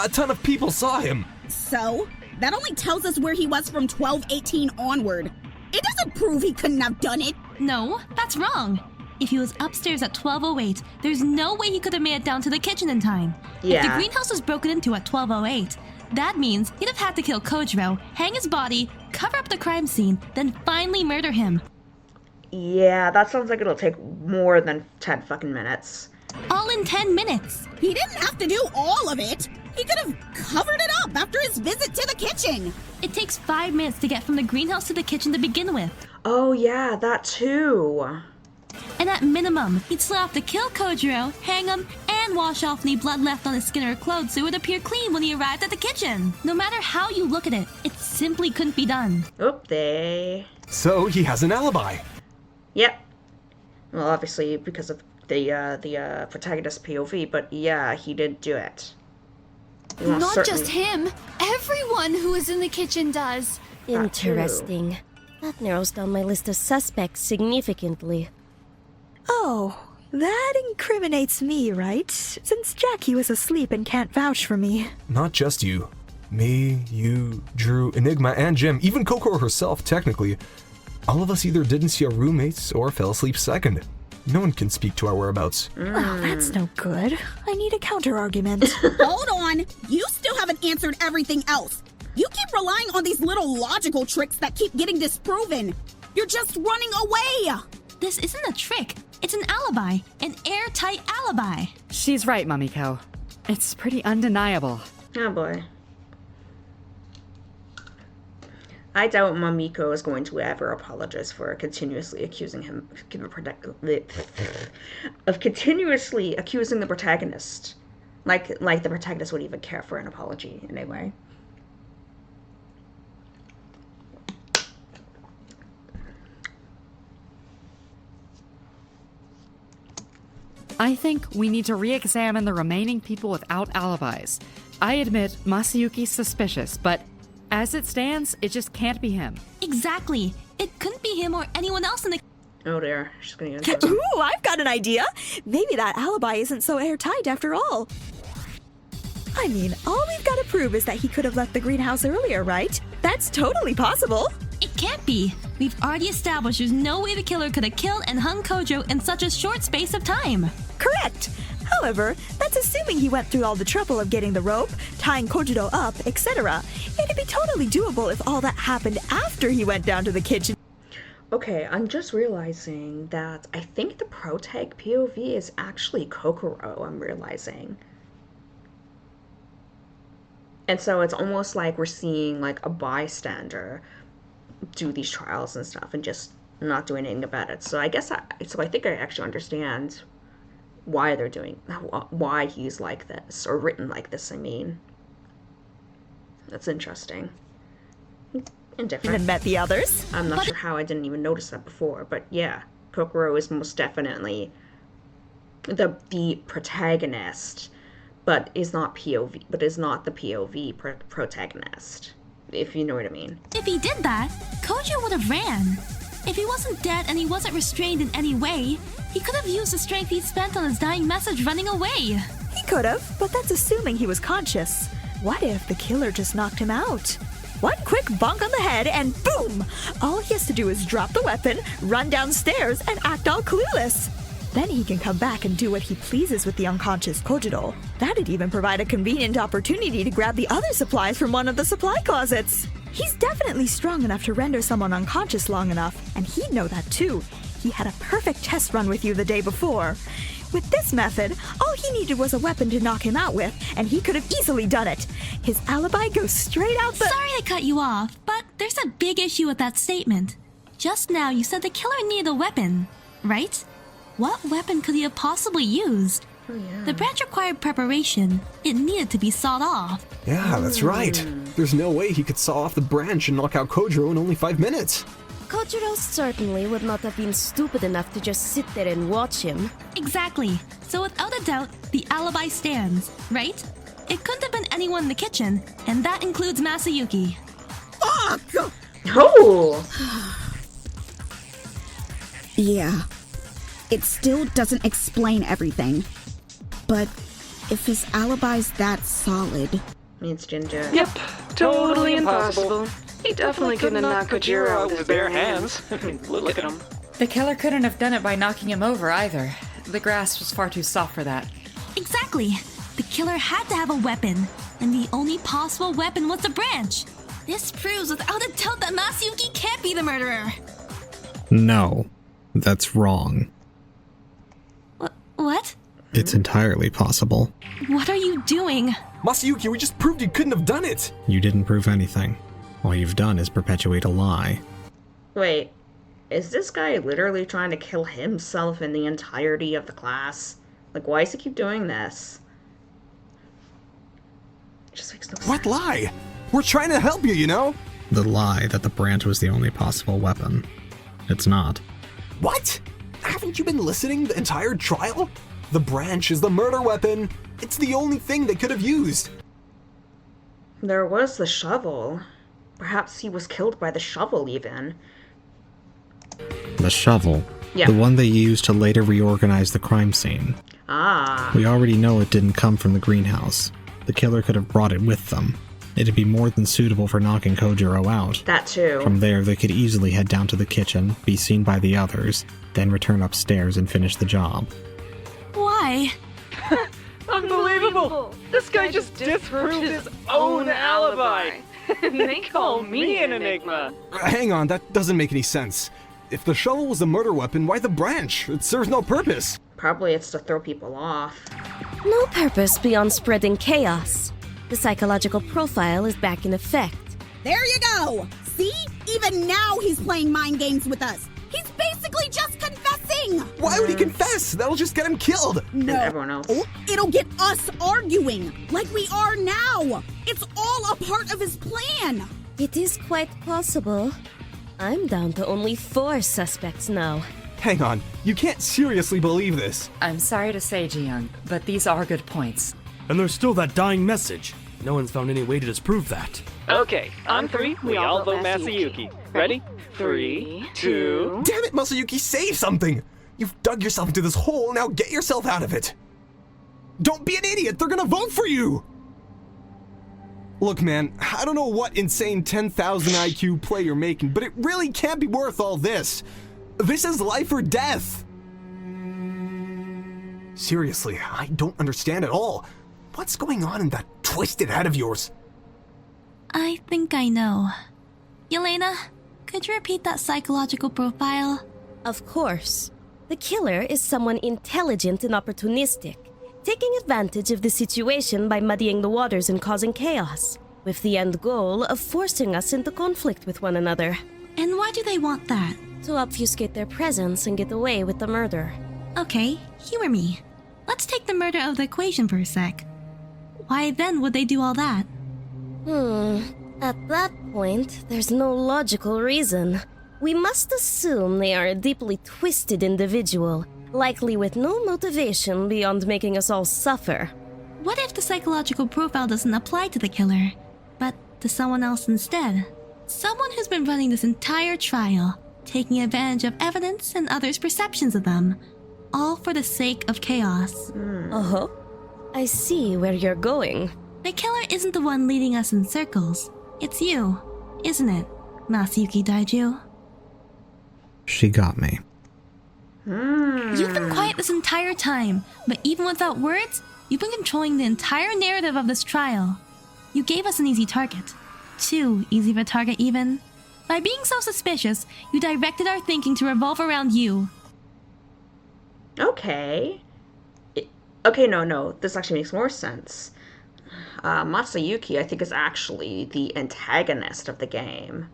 A ton of people saw him. So, that only tells us where he was from 12:18 onward. It doesn't prove he couldn't have done it. No, that's wrong. If he was upstairs at 12:08, there's no way he could have made it down to the kitchen in time. If the Yeah. greenhouse was broken into at 12:08, that means he'd have had to kill Kojiro, hang his body, cover up the crime scene, then finally murder him. Yeah, that sounds like it'll take more than 10 fucking minutes. All in 10 minutes. He didn't have to do all of it. He could have covered it up after his visit to the kitchen. It takes 5 minutes to get from the greenhouse to the kitchen to begin with. Oh yeah, that too. And at minimum, he'd still have to kill Kojiro, hang him, and wash off any blood left on his skin or clothes so it would appear clean when he arrived at the kitchen. No matter how you look at it, it simply couldn't be done. Oop, they... So he has an alibi. Yep. Well, obviously because of the protagonist POV, but yeah, he did do it. Well, Not certainly- just him. Everyone who was in the kitchen does. Interesting. That narrows down my list of suspects significantly. Oh, that incriminates me, right? Since Jackie was asleep and can't vouch for me. Not just you. Me, you, Drew, Enigma, and Jim, even Kokoro herself, technically. All of us either didn't see our roommates or fell asleep second. No one can speak to our whereabouts. Oh, that's no good. I need a counter-argument. Hold on. You still haven't answered everything else. You keep relying on these little logical tricks that keep getting disproven. You're just running away. This isn't a trick. It's an alibi. An airtight alibi. She's right, Mamiko. It's pretty undeniable. Oh boy. I doubt Mamiko is going to ever apologize for continuously accusing him of continuously accusing the protagonist. Like the protagonist would even care for an apology anyway. I think we need to re-examine the remaining people without alibis. I admit Masayuki's suspicious, but as it stands, it just can't be him. Exactly. It couldn't be him or anyone else in the... Oh dear, she's gonna get Ooh, I've got an idea. Maybe that alibi isn't so airtight after all. I mean, all we've got to prove is that he could have left the greenhouse earlier, right? That's totally possible. It can't be. We've already established there's no way the killer could have killed and hung Kojo in such a short space of time. Correct. However, that's assuming he went through all the trouble of getting the rope, tying Kojiro up, etc. It'd be totally doable if all that happened after he went down to the kitchen. Okay, I'm just realizing that I think the protag POV is actually Kokoro, I'm realizing. And so it's almost like we're seeing like a bystander do these trials and stuff and just not do anything about it. So I guess I think I actually understand why they're doing, why he's like this, or written like this, I mean. That's interesting. And different. Even met the others. I'm not sure how I didn't even notice that before, but yeah, Kokoro is most definitely the protagonist, but is not POV, but is not the POV protagonist, if you know what I mean. If he did that, Kojo would have ran. If he wasn't dead and he wasn't restrained in any way, he could have used the strength he spent on his dying message running away. He could have, but that's assuming he was conscious. What if the killer just knocked him out? One quick bonk on the head and boom! All he has to do is drop the weapon, run downstairs, and act all clueless. Then he can come back and do what he pleases with the unconscious Kojiro. That'd even provide a convenient opportunity to grab the other supplies from one of the supply closets. He's definitely strong enough to render someone unconscious long enough, and he'd know that too. He had a perfect test run with you the day before. With this method, all he needed was a weapon to knock him out with, and he could have easily done it. His alibi goes straight out the— Sorry to cut you off, but there's a big issue with that statement. Just now you said the killer needed a weapon, right? What weapon could he have possibly used? Oh, yeah. The branch required preparation. It needed to be sawed off. Yeah, that's right. There's no way he could saw off the branch and knock out Kojiro in only 5 minutes. Kojiro certainly would not have been stupid enough to just sit there and watch him. Exactly. So without a doubt, the alibi stands, right? It couldn't have been anyone in the kitchen, and that includes Masayuki. Fuck! Oh! Yeah, It still doesn't explain everything. But if his alibi's that solid... Means Ginger. Yep, totally impossible. He definitely couldn't have knocked Kojiro out with his bare hands. Look at him. The killer couldn't have done it by knocking him over either. The grass was far too soft for that. Exactly. The killer had to have a weapon, and the only possible weapon was the branch. This proves without a doubt that Masayuki can't be the murderer. No, that's wrong. What? It's entirely possible. What are you doing? Masayuki, we just proved you couldn't have done it! You didn't prove anything. All you've done is perpetuate a lie. Wait, is this guy literally trying to kill himself in the entirety of the class? Like, why does he keep doing this? It just makes no sense. What lie? We're trying to help you, you know? The lie that the branch was the only possible weapon. It's not. What? Haven't you been listening the entire trial? The branch is the murder weapon. It's the only thing they could have used. There was the shovel. Perhaps he was killed by the shovel, even. The shovel. Yeah. The one they used to later reorganize the crime scene. Ah. We already know it didn't come from the greenhouse. The killer could have brought it with them. It'd be more than suitable for knocking Kojiro out. That too. From there, they could easily head down to the kitchen, be seen by the others, then return upstairs and finish the job. Why? Unbelievable! This guy just disproved his own alibi! They call me an enigma! Hang on, that doesn't make any sense. If the shovel was the murder weapon, why the branch? It serves no purpose. Probably it's to throw people off. No purpose beyond spreading chaos. The psychological profile is back in effect. There you go! See? Even now he's playing mind games with us. He's basically just confessing! Why would he confess? That'll just get him killed! No. And everyone else. It'll get us arguing, like we are now! It's all a part of his plan! It is quite possible. I'm down to only 4 suspects now. Hang on, you can't seriously believe this. I'm sorry to say, Ji-young, but these are good points. And there's still that dying message. No one's found any way to disprove that. Okay, on 3, we all vote Masayuki. Ready? 3, 2... Damn it, Masayuki, say something! You've dug yourself into this hole, now get yourself out of it! Don't be an idiot, they're gonna vote for you! Look, man, I don't know what insane 10,000 IQ play you're making, but it really can't be worth all this. This is life or death! Seriously, I don't understand at all. What's going on in that twisted head of yours? I think I know. Yelena, could you repeat that psychological profile? Of course. The killer is someone intelligent and opportunistic, taking advantage of the situation by muddying the waters and causing chaos, with the end goal of forcing us into conflict with one another. And why do they want that? To obfuscate their presence and get away with the murder. Okay, humor me. Let's take the murder out of the equation for a sec. Why then would they do all that? At that point, there's no logical reason. We must assume they are a deeply twisted individual, likely with no motivation beyond making us all suffer. What if the psychological profile doesn't apply to the killer, but to someone else instead? Someone who's been running this entire trial, taking advantage of evidence and others' perceptions of them, all for the sake of chaos. Uh-huh. I see where you're going. The killer isn't the one leading us in circles. It's you, isn't it, Masayuki Daiju? She got me. You've been quiet this entire time, but even without words, you've been controlling the entire narrative of this trial. You gave us an easy target. Too easy of a target, even. By being so suspicious, you directed our thinking to revolve around you. Okay. Okay, no, this actually makes more sense. Masayuki, I think, is actually the antagonist of the game.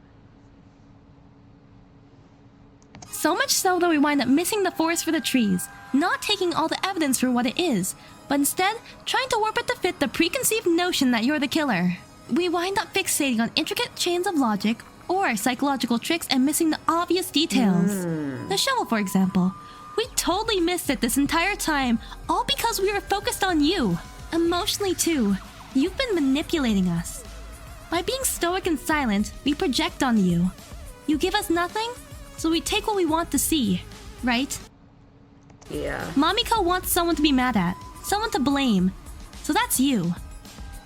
So much so that we wind up missing the forest for the trees, not taking all the evidence for what it is, but instead trying to warp it to fit the preconceived notion that you're the killer. We wind up fixating on intricate chains of logic or psychological tricks and missing the obvious details. The shovel, for example. We totally missed it this entire time, all because we were focused on you. Emotionally, too. You've been manipulating us. By being stoic and silent, we project onto you. You give us nothing, so we take what we want to see, right? Yeah. Mamiko wants someone to be mad at, someone to blame. So that's you.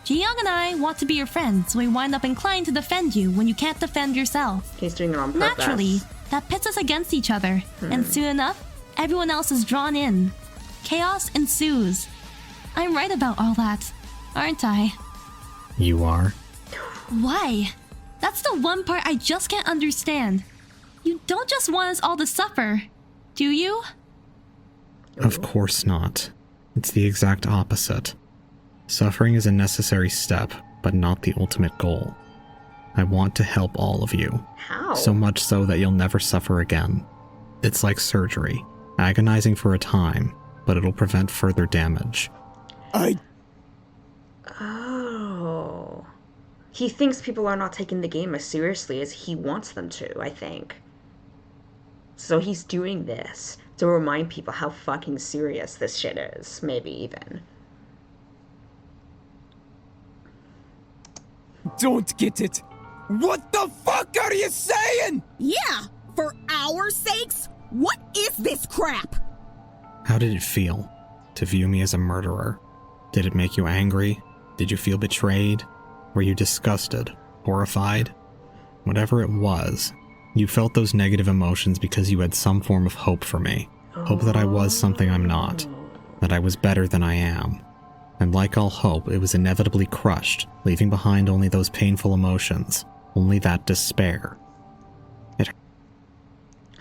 Ji-young and I want to be your friend, so we wind up inclined to defend you when you can't defend yourself. He's doing it on purpose. Naturally, that pits us against each other, and soon enough, everyone else is drawn in. Chaos ensues. I'm right about all that, aren't I? You are? Why? That's the one part I just can't understand. You don't just want us all to suffer, do you? Of course not. It's the exact opposite. Suffering is a necessary step, but not the ultimate goal. I want to help all of you. How? So much so that you'll never suffer again. It's like surgery, agonizing for a time, but it'll prevent further damage. Oh. He thinks people are not taking the game as seriously as he wants them to, I think. So he's doing this to remind people how fucking serious this shit is, maybe even. Don't get it. What the fuck are you saying? Yeah, for our sakes, what is this crap? How did it feel to view me as a murderer? Did it make you angry? Did you feel betrayed? Were you disgusted? Horrified? Whatever it was, you felt those negative emotions because you had some form of hope for me. Hope that I was something I'm not. That I was better than I am. And like all hope, it was inevitably crushed, leaving behind only those painful emotions, only that despair.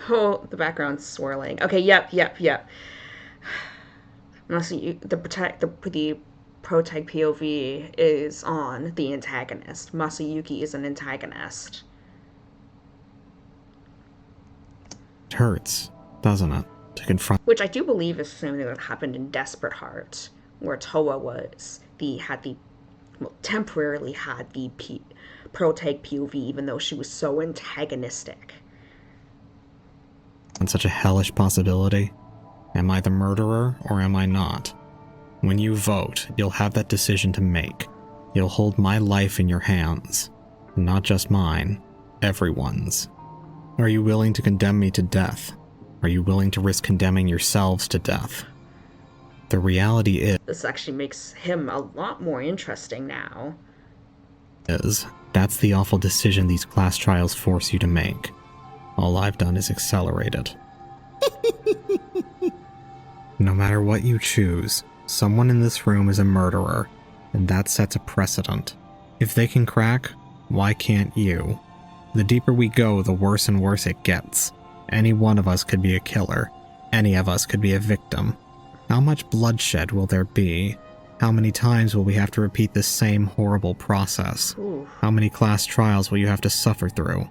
Oh, the background's swirling. Okay, yep. Honestly, the protag POV is on the antagonist. Masayuki is an antagonist. It hurts, doesn't it, to confront... Which I do believe is something that happened in Desperate Heart, where Toa temporarily had the protag POV, even though she was so antagonistic. And such a hellish possibility. Am I the murderer, or am I not? When you vote, you'll have that decision to make. You'll hold my life in your hands. Not just mine, everyone's. Are you willing to condemn me to death? Are you willing to risk condemning yourselves to death? The reality is... This actually makes him a lot more interesting now. That's the awful decision these class trials force you to make. All I've done is accelerate it. No matter what you choose, someone in this room is a murderer, and that sets a precedent. If they can crack, why can't you? The deeper we go, the worse and worse it gets. Any one of us could be a killer. Any of us could be a victim. How much bloodshed will there be? How many times will we have to repeat this same horrible process? Ooh. How many class trials will you have to suffer through?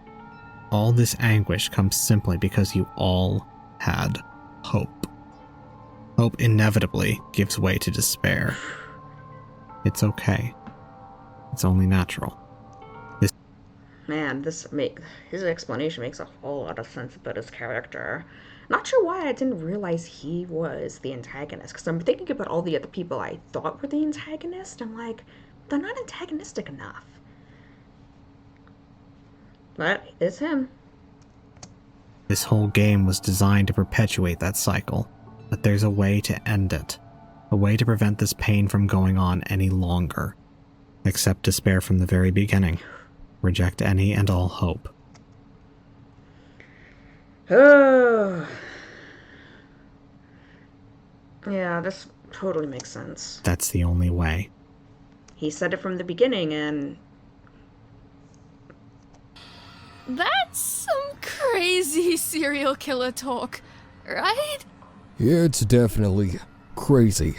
All this anguish comes simply because you all had hope. Hope inevitably gives way to despair. It's okay. It's only natural. Man, his explanation makes a whole lot of sense about his character. Not sure why I didn't realize he was the antagonist, because I'm thinking about all the other people I thought were the antagonist. I'm like, they're not antagonistic enough. But it's him. This whole game was designed to perpetuate that cycle, but there's a way to end it. A way to prevent this pain from going on any longer. Accept despair from the very beginning. Reject any and all hope. Oh. Yeah, this totally makes sense. That's the only way. He said it from the beginning, and... That's some crazy serial killer talk, right? Yeah, it's definitely crazy.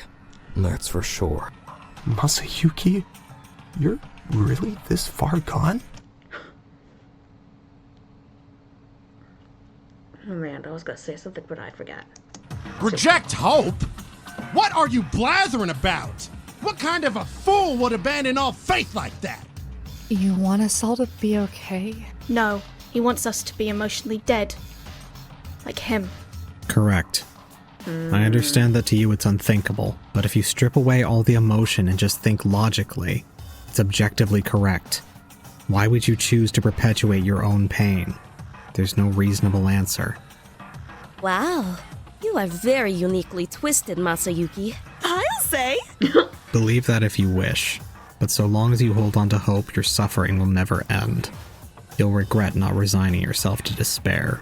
That's for sure. Masayuki, you're really this far gone? Oh man, I was gonna say something, but I forgot. Reject hope? What are you blathering about? What kind of a fool would abandon all faith like that? You want us all to be okay? No, he wants us to be emotionally dead. Like him. Correct. I understand that to you it's unthinkable, but if you strip away all the emotion and just think logically, it's objectively correct. Why would you choose to perpetuate your own pain? There's no reasonable answer. Wow, You are very uniquely twisted, Masayuki. I'll say. Believe that if you wish, but so long as you hold on to hope, your suffering will never end. You'll regret not resigning yourself to despair.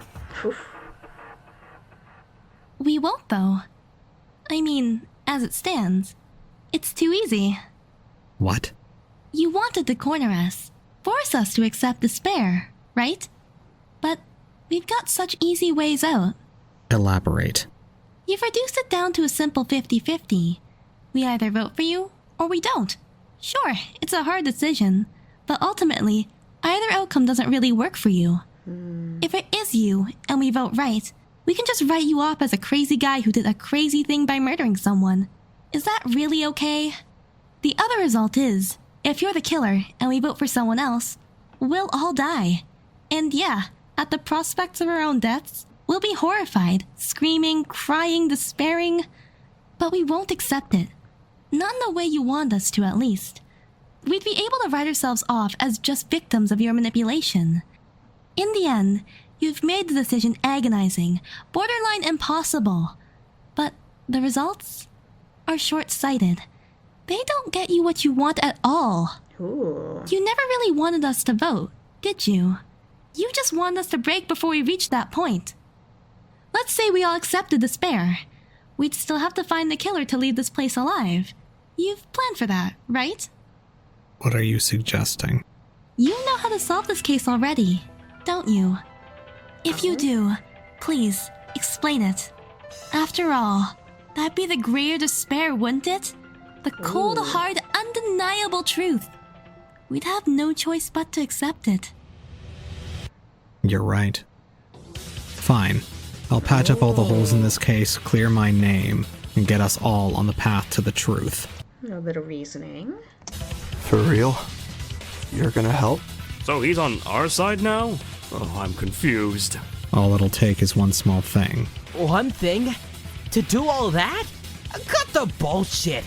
We won't, though. I mean, as it stands, it's too easy. What? You wanted to corner us, force us to accept despair, right? But we've got such easy ways out. Elaborate. You've reduced it down to a simple 50-50. We either vote for you, or we don't. Sure, it's a hard decision, but ultimately, either outcome doesn't really work for you. If it is you, and we vote right, we can just write you off as a crazy guy who did a crazy thing by murdering someone. Is that really okay? The other result is, if you're the killer and we vote for someone else, we'll all die. And yeah, at the prospects of our own deaths, we'll be horrified, screaming, crying, despairing. But we won't accept it. Not in the way you want us to, at least. We'd be able to write ourselves off as just victims of your manipulation. In the end, you've made the decision agonizing, borderline impossible. But the results are short-sighted. They don't get you what you want at all. Ooh. You never really wanted us to vote, did you? You just wanted us to break before we reached that point. Let's say we all accepted despair. We'd still have to find the killer to leave this place alive. You've planned for that, right? What are you suggesting? You know how to solve this case already, don't you? If you do, please, explain it. After all, that'd be the greater despair, wouldn't it? The cold, hard, undeniable truth. We'd have no choice but to accept it. You're right. Fine. I'll patch up all the holes in this case, clear my name, and get us all on the path to the truth. A little bit of reasoning. For real? You're gonna help? So he's on our side now? Oh, I'm confused. All it'll take is one small thing. One thing? To do all that? Cut the bullshit!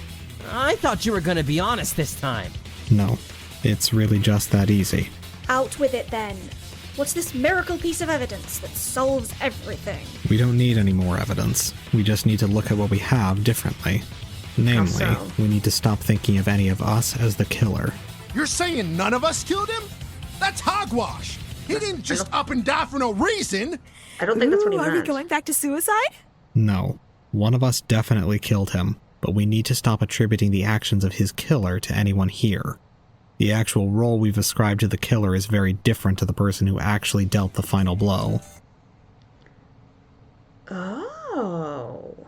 I thought you were gonna be honest this time. No, it's really just that easy. Out with it then. What's this miracle piece of evidence that solves everything? We don't need any more evidence. We just need to look at what we have differently. Namely, we need to stop thinking of any of us as the killer. You're saying none of us killed him? That's hogwash. He didn't just up and die for no reason. I don't think that's what he meant. Are we going back to suicide? No. One of us definitely killed him, but we need to stop attributing the actions of his killer to anyone here. The actual role we've ascribed to the killer is very different to the person who actually dealt the final blow. Oh.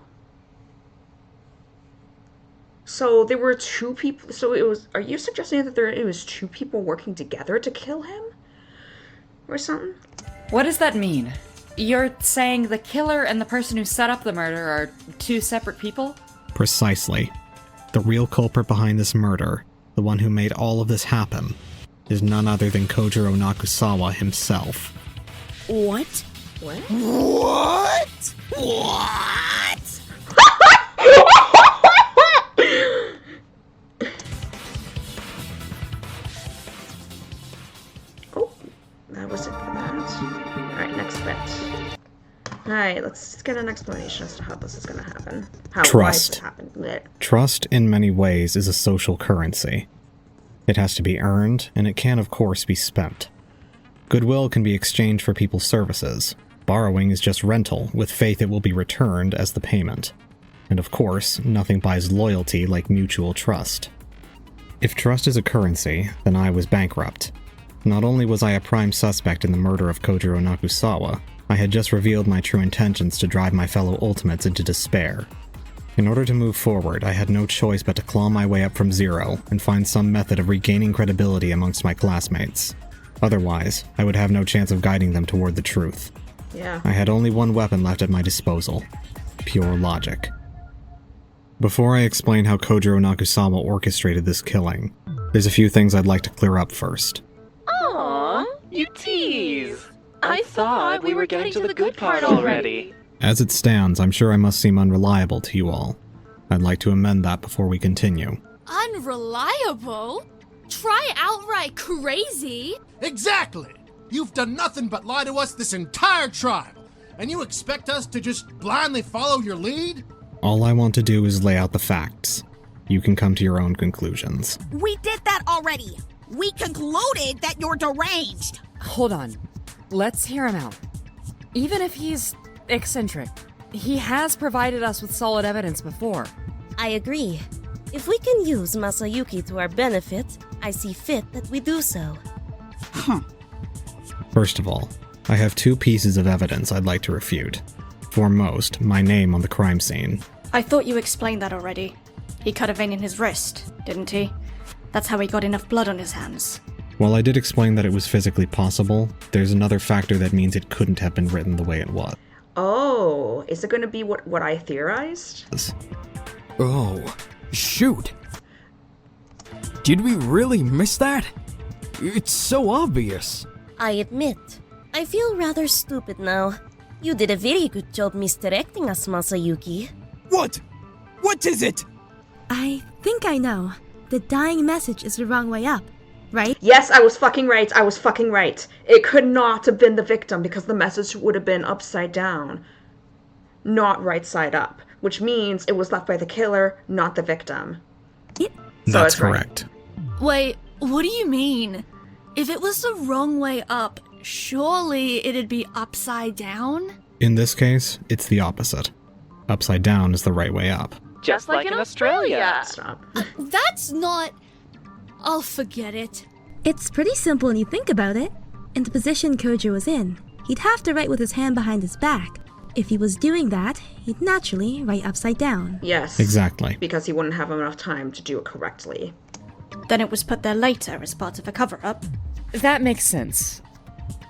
So there were two people. So it was. Are you suggesting that it was two people working together to kill him, or something? What does that mean? You're saying the killer and the person who set up the murder are two separate people? Precisely. The real culprit behind this murder, the one who made all of this happen, is none other than Kojiro Nakusawa himself. What? What? What? What? Oh, that was it for that. Alright, next bit. Alright, let's get an explanation as to how this is going to happen. Why is it happening? Trust, in many ways, is a social currency. It has to be earned, and it can, of course, be spent. Goodwill can be exchanged for people's services. Borrowing is just rental, with faith it will be returned as the payment. And of course, nothing buys loyalty like mutual trust. If trust is a currency, then I was bankrupt. Not only was I a prime suspect in the murder of Kojiro Nakusawa, I had just revealed my true intentions to drive my fellow Ultimates into despair. In order to move forward, I had no choice but to claw my way up from zero and find some method of regaining credibility amongst my classmates. Otherwise, I would have no chance of guiding them toward the truth. Yeah. I had only one weapon left at my disposal: pure logic. Before I explain how Kojiro Nakusawa orchestrated this killing, there's a few things I'd like to clear up first. Aww, you tease. I thought we were getting to the good part already. As it stands, I'm sure I must seem unreliable to you all. I'd like to amend that before we continue. Unreliable? Try outright crazy? Exactly! You've done nothing but lie to us this entire trial. and you expect us to just blindly follow your lead? All I want to do is lay out the facts. You can come to your own conclusions. We did that already. We concluded that you're deranged. Hold on. Let's hear him out. Even if he's eccentric, he has provided us with solid evidence before. I agree. If we can use Masayuki to our benefit, I see fit that we do so. First of all, I have 2 pieces of evidence I'd like to refute. Foremost, my name on the crime scene. I thought you explained that already. He cut a vein in his wrist, didn't he? That's how he got enough blood on his hands. While I did explain that it was physically possible, there's another factor that means it couldn't have been written the way it was. Oh, is it going to be what I theorized? Oh, shoot. Did we really miss that? It's so obvious. I admit, I feel rather stupid now. You did a very good job misdirecting us, Masayuki. What? What is it? I think I know. The dying message is the wrong way up, right? Yes, I was fucking right. I was fucking right. It could not have been the victim because the message would have been upside down, not right side up, which means it was left by the killer, not the victim. That's correct. Wait, what do you mean? If it was the wrong way up, surely it'd be upside down? In this case, it's the opposite. Upside down is the right way up. Just like in Australia. Stop. That's not... I'll forget it. It's pretty simple when you think about it. In the position Kojiro was in, he'd have to write with his hand behind his back. If he was doing that, he'd naturally write upside down. Yes. Exactly. Because he wouldn't have enough time to do it correctly. Then it was put there later as part of a cover-up. That makes sense.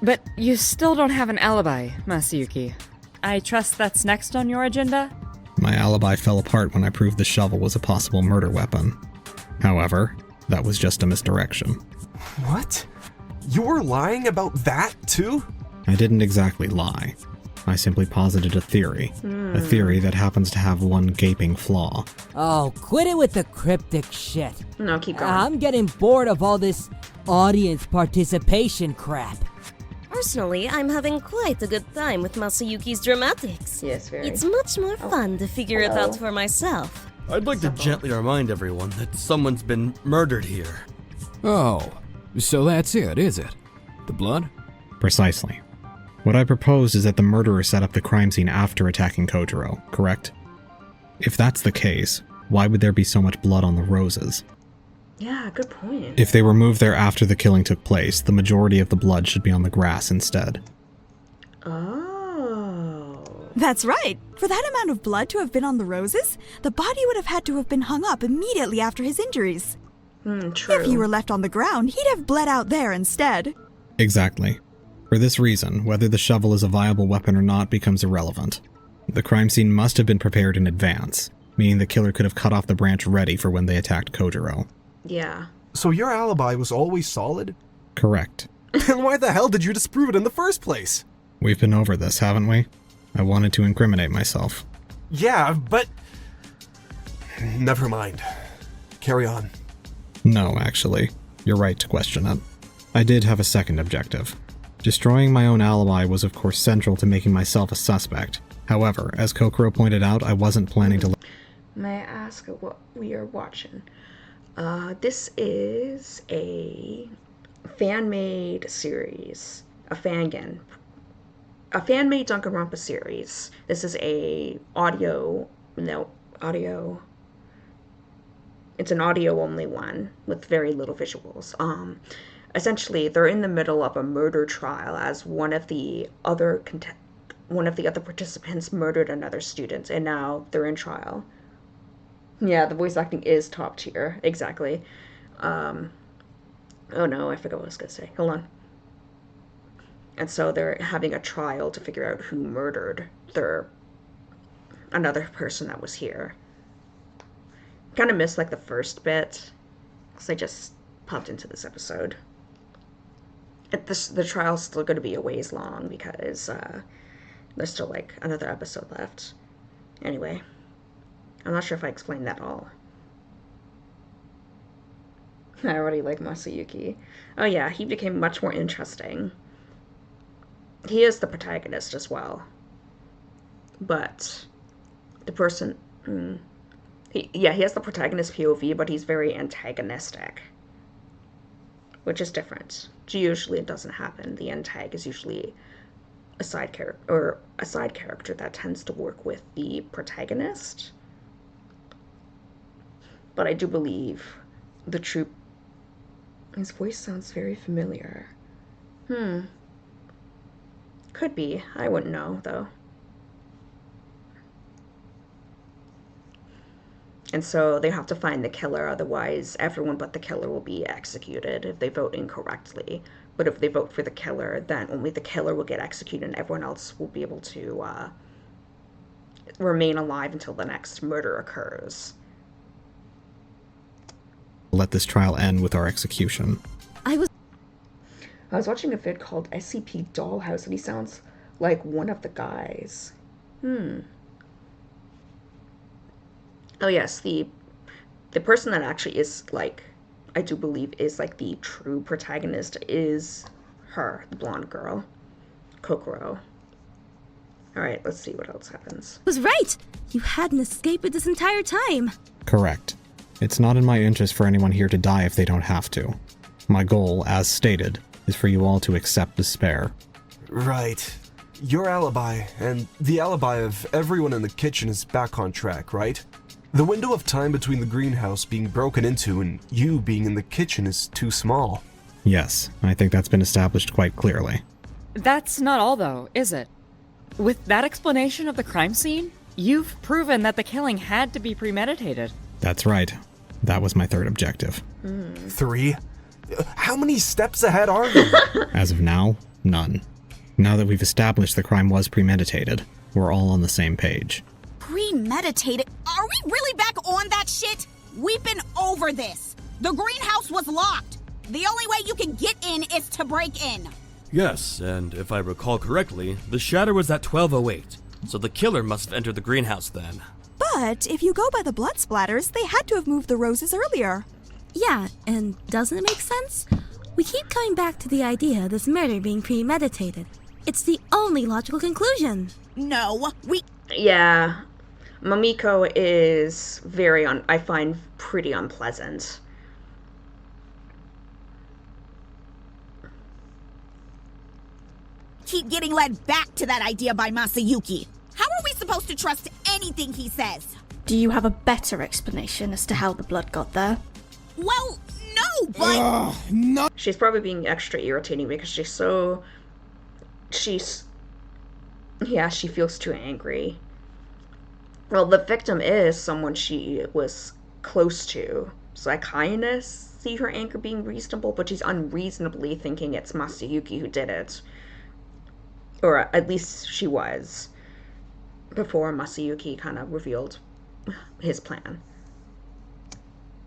But you still don't have an alibi, Masayuki. I trust that's next on your agenda? My alibi fell apart when I proved the shovel was a possible murder weapon. However, that was just a misdirection. What? You were lying about that, too? I didn't exactly lie. I simply posited a theory. A theory that happens to have one gaping flaw. Oh, quit it with the cryptic shit. No, keep going. I'm getting bored of all this audience participation crap. Personally, I'm having quite a good time with Masayuki's dramatics. Yes, very. It's much more fun to figure it out for myself. I'd like to gently remind everyone that someone's been murdered here. Oh, so that's it, is it? The blood? Precisely. What I propose is that the murderer set up the crime scene after attacking Kojiro, correct? If that's the case, why would there be so much blood on the roses? Yeah, good point. If they were moved there after the killing took place, the majority of the blood should be on the grass instead. Oh. That's right. For that amount of blood to have been on the roses, the body would have had to have been hung up immediately after his injuries. True. If he were left on the ground, he'd have bled out there instead. Exactly. For this reason, whether the shovel is a viable weapon or not becomes irrelevant. The crime scene must have been prepared in advance, meaning the killer could have cut off the branch ready for when they attacked Kojiro. Yeah. So your alibi was always solid? Correct. Then why the hell did you disprove it in the first place? We've been over this, haven't we? I wanted to incriminate myself. Yeah, but... Never mind. Carry on. No, actually. You're right to question it. I did have a second objective. Destroying my own alibi was of course central to making myself a suspect. However, as Kokoro pointed out, I wasn't planning to... May I ask what we are watching? This is a fan-made series. A fan-made Danganronpa series. This is a it's an audio-only one with very little visuals. Essentially, they're in the middle of a murder trial as one of the other participants murdered another student, and now they're in trial. Yeah, the voice acting is top tier. Exactly. Oh no, I forgot what I was gonna say. Hold on. And so they're having a trial to figure out who murdered another person that was here. Kind of missed like the first bit, because I just popped into this episode. The trial's still going to be a ways long because there's still like another episode left. Anyway, I'm not sure if I explained that all. I already like Masayuki. Oh yeah, he became much more interesting. He is the protagonist as well. but the person, he has the protagonist POV, but he's very antagonistic, which is different. Usually it doesn't happen. The antag is usually a side character that tends to work with the protagonist. But I do believe the true... His voice sounds very familiar. Could be. I wouldn't know, though. And so they have to find the killer, otherwise everyone but the killer will be executed if they vote incorrectly. But if they vote for the killer, then only the killer will get executed and everyone else will be able to remain alive until the next murder occurs. Let this trial end with our execution. I was watching a vid called SCP Dollhouse and he sounds like one of the guys. Oh yes, the person that actually is, like, I do believe is, like, the true protagonist is her, the blonde girl, Kokoro. Alright, let's see what else happens. Was right! You hadn't escaped this entire time! Correct. It's not in my interest for anyone here to die if they don't have to. My goal, as stated, is for you all to accept despair. Right. Your alibi, and the alibi of everyone in the kitchen is back on track, right? The window of time between the greenhouse being broken into and you being in the kitchen is too small. Yes, I think that's been established quite clearly. That's not all, though, is it? With that explanation of the crime scene, you've proven that the killing had to be premeditated. That's right. That was my third objective. 3? How many steps ahead are you? As of now, none. Now that we've established the crime was premeditated, we're all on the same page. Premeditated? Are we really back on that shit? We've been over this. The greenhouse was locked. The only way you can get in is to break in. Yes, and if I recall correctly, the shatter was at 12:08, so the killer must have entered the greenhouse then. But if you go by the blood splatters, they had to have moved the roses earlier. Yeah, and doesn't it make sense? We keep coming back to the idea of this murder being premeditated. It's the only logical conclusion. No, Yeah. Mamiko is I find pretty unpleasant. keep getting led back to that idea by Masayuki. How are we supposed to trust anything he says? Do you have a better explanation as to how the blood got there? Well, no, but... No. She's probably being extra irritating because she feels too angry. Well, the victim is someone she was close to, so I kind of see her anger being reasonable, but she's unreasonably thinking it's Masayuki who did it. Or at least she was, before Masayuki kind of revealed his plan.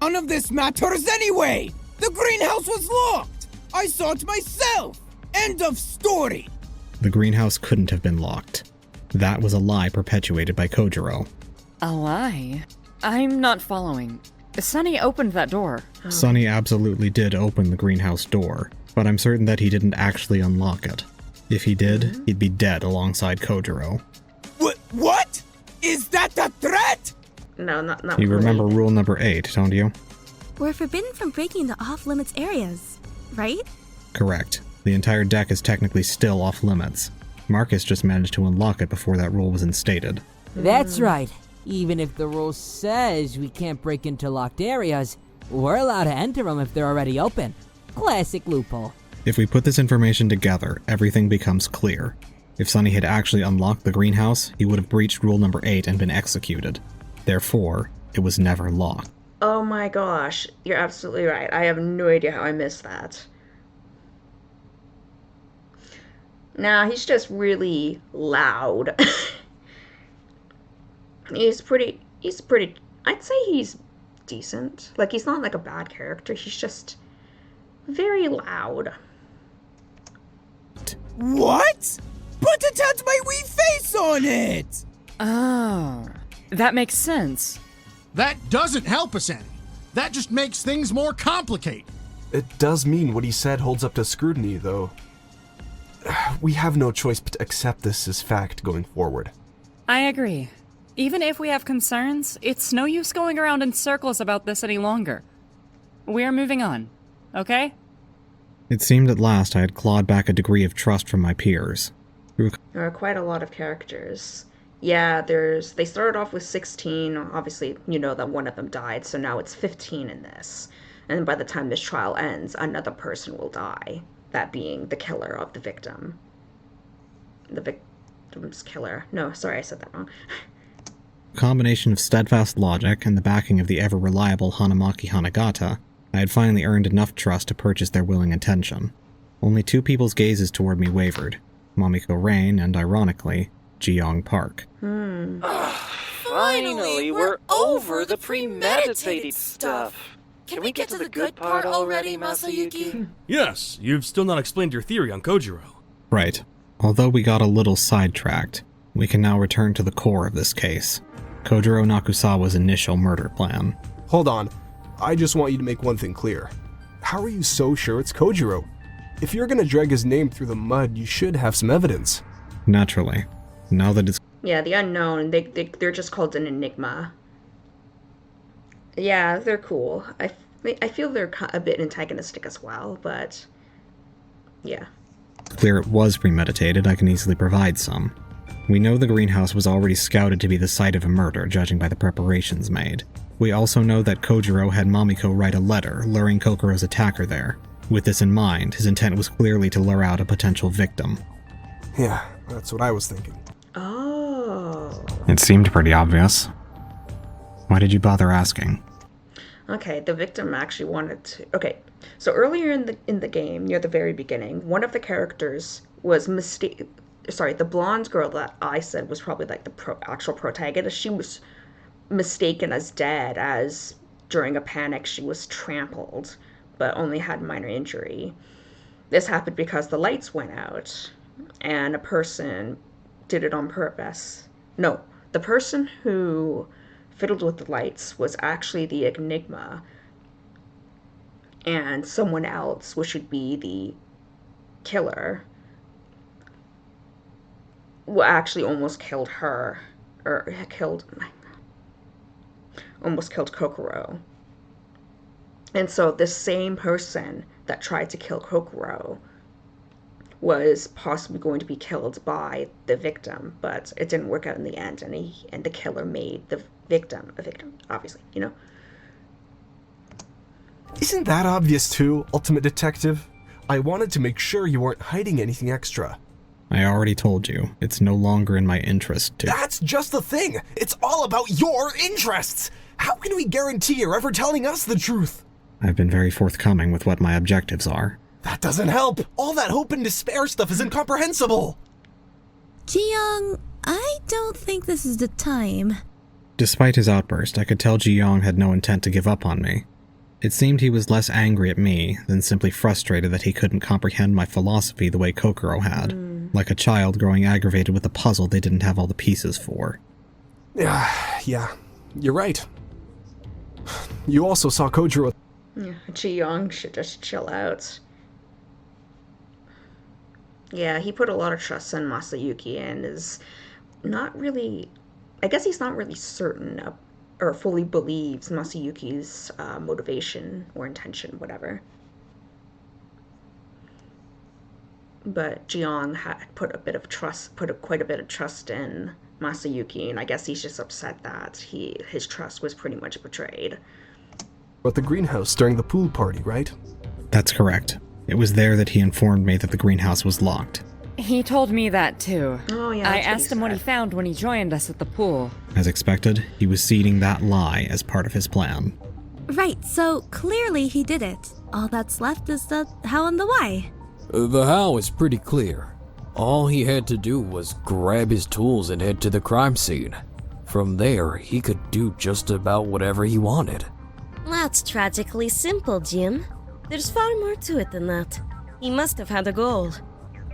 None of this matters anyway! The greenhouse was locked! I saw it myself! End of story! The greenhouse couldn't have been locked. That was a lie perpetuated by Kojiro. A lie? I'm not following. Sunny opened that door. Sunny absolutely did open the greenhouse door, but I'm certain that he didn't actually unlock it. If he did, he'd be dead alongside Kojiro. What? Is that a threat? No, not You really. remember rule number 8, don't you? We're forbidden from breaking into off-limits areas, right? Correct. The entire deck is technically still off-limits. Marcus just managed to unlock it before that rule was instated. That's right. Even if the rule says we can't break into locked areas, we're allowed to enter them if they're already open. Classic loophole. If we put this information together, everything becomes clear. If Sunny had actually unlocked the greenhouse, he would have breached rule number 8 and been executed. Therefore, it was never locked. Oh my gosh, you're absolutely right. I have no idea how I missed that. Nah, he's just really loud. He's pretty, I'd say he's decent. Like, he's not like a bad character, he's just very loud. What? But it had my wee face on it! Oh, that makes sense. That doesn't help us any. That just makes things more complicated. It does mean what he said holds up to scrutiny, though. We have no choice but to accept this as fact going forward. I agree. Even if we have concerns, it's no use going around in circles about this any longer. We're moving on, okay? It seemed at last I had clawed back a degree of trust from my peers. There are quite a lot of characters. Yeah, they started off with 16. Obviously, you know that one of them died, so now it's 15 in this. And by the time this trial ends, another person will die. That being the killer of the victim. The victim's killer. No, sorry, I said that wrong. A combination of steadfast logic and the backing of the ever-reliable Hanamaki Hanagata, I had finally earned enough trust to purchase their willing attention. Only two people's gazes toward me wavered. Mamiko Rain and, ironically, Ji-young Park. Finally, we're over the premeditated stuff. Can we get to the good part already, Masayuki? Yes, you've still not explained your theory on Kojiro. Right. Although we got a little sidetracked, we can now return to the core of this case. Kojiro Nakusawa's initial murder plan. Hold on. I just want you to make one thing clear. How are you so sure it's Kojiro? If you're gonna drag his name through the mud, you should have some evidence. Naturally. Now that it's... Yeah, the unknown, they're just called an enigma. Yeah, they're cool. I feel they're a bit antagonistic as well, but... yeah. Clear it was premeditated, I can easily provide some. We know the greenhouse was already scouted to be the site of a murder, judging by the preparations made. We also know that Kojiro had Mamiko write a letter, luring Kokoro's attacker there. With this in mind, his intent was clearly to lure out a potential victim. Yeah, that's what I was thinking. Oh. It seemed pretty obvious. Why did you bother asking? Okay, the victim actually wanted to... Okay, so earlier in the game, near the very beginning, one of the characters was the blonde girl that I said was probably like the actual protagonist. She was mistaken as dead, as during a panic she was trampled, but only had minor injury. This happened because the lights went out, and a person did it on purpose. No, the person who fiddled with the lights was actually the enigma, and someone else, which would be the killer, actually almost killed her, or almost killed Kokoro. And so this same person that tried to kill Kokoro was possibly going to be killed by the victim, but it didn't work out in the end, and the killer made the victim a victim, obviously, you know? Isn't that obvious too, Ultimate Detective? I wanted to make sure you weren't hiding anything extra. I already told you, it's no longer in my interest to... That's just the thing! It's all about your interests! How can we guarantee you're ever telling us the truth? I've been very forthcoming with what my objectives are. That doesn't help! All that hope and despair stuff is incomprehensible! Ji-young, I don't think this is the time. Despite his outburst, I could tell Ji-young had no intent to give up on me. It seemed he was less angry at me than simply frustrated that he couldn't comprehend my philosophy the way Kokoro had, like a child growing aggravated with a puzzle they didn't have all the pieces for. Yeah, you're right. You also saw Kojiro... Yeah, Ji-young should just chill out. Yeah, he put a lot of trust in Masayuki and is not really... I guess he's not really certain of, or fully believes Masayuki's motivation or intention, whatever. But Ji-young had put quite a bit of trust in Masayuki, and I guess he's just upset that his trust was pretty much betrayed. At the greenhouse during the pool party, right? That's correct. It was there that he informed me that the greenhouse was locked. He told me that too. Oh yeah. I asked him what he found when he joined us at the pool. As expected, he was seeding that lie as part of his plan. Right, so clearly he did it. All that's left is the how and the why. The how is pretty clear. All he had to do was grab his tools and head to the crime scene. From there, he could do just about whatever he wanted. That's tragically simple, Jim. There's far more to it than that. He must have had a goal.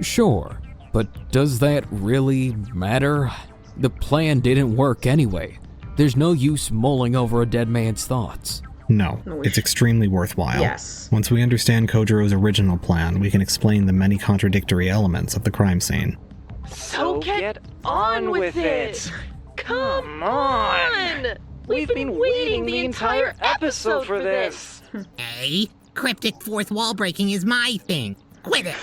Sure, but does that really matter? The plan didn't work anyway. There's no use mulling over a dead man's thoughts. No, it's extremely worthwhile. Yes. Once we understand Kojiro's original plan, we can explain the many contradictory elements of the crime scene. So get on with it! Come on! We've been waiting the entire episode for this! Hey, cryptic fourth wall breaking is my thing. Quit it!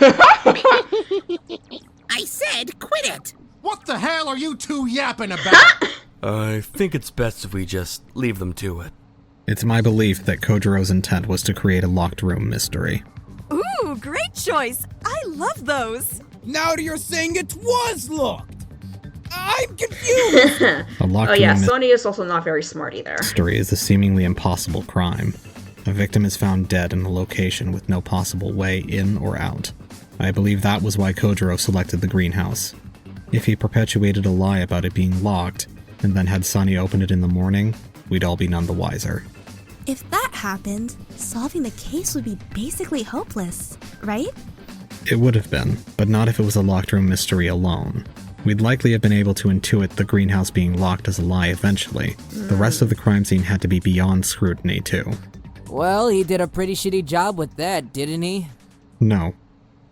I said quit it! What the hell are you two yapping about? I think it's best if we just leave them to it. It's my belief that Kojiro's intent was to create a locked room mystery. Ooh, great choice! I love those! Now you're saying it was locked! I'm confused! A locked oh yeah, room Sony is also not very smart either. mystery is a seemingly impossible crime. A victim is found dead in a location with no possible way in or out. I believe that was why Kojiro selected the greenhouse. If he perpetuated a lie about it being locked, and then had Sunny open it in the morning, we'd all be none the wiser. If that happened, solving the case would be basically hopeless, right? It would have been, but not if it was a locked room mystery alone. We'd likely have been able to intuit the greenhouse being locked as a lie eventually. The rest of the crime scene had to be beyond scrutiny, too. Well, he did a pretty shitty job with that, didn't he? No.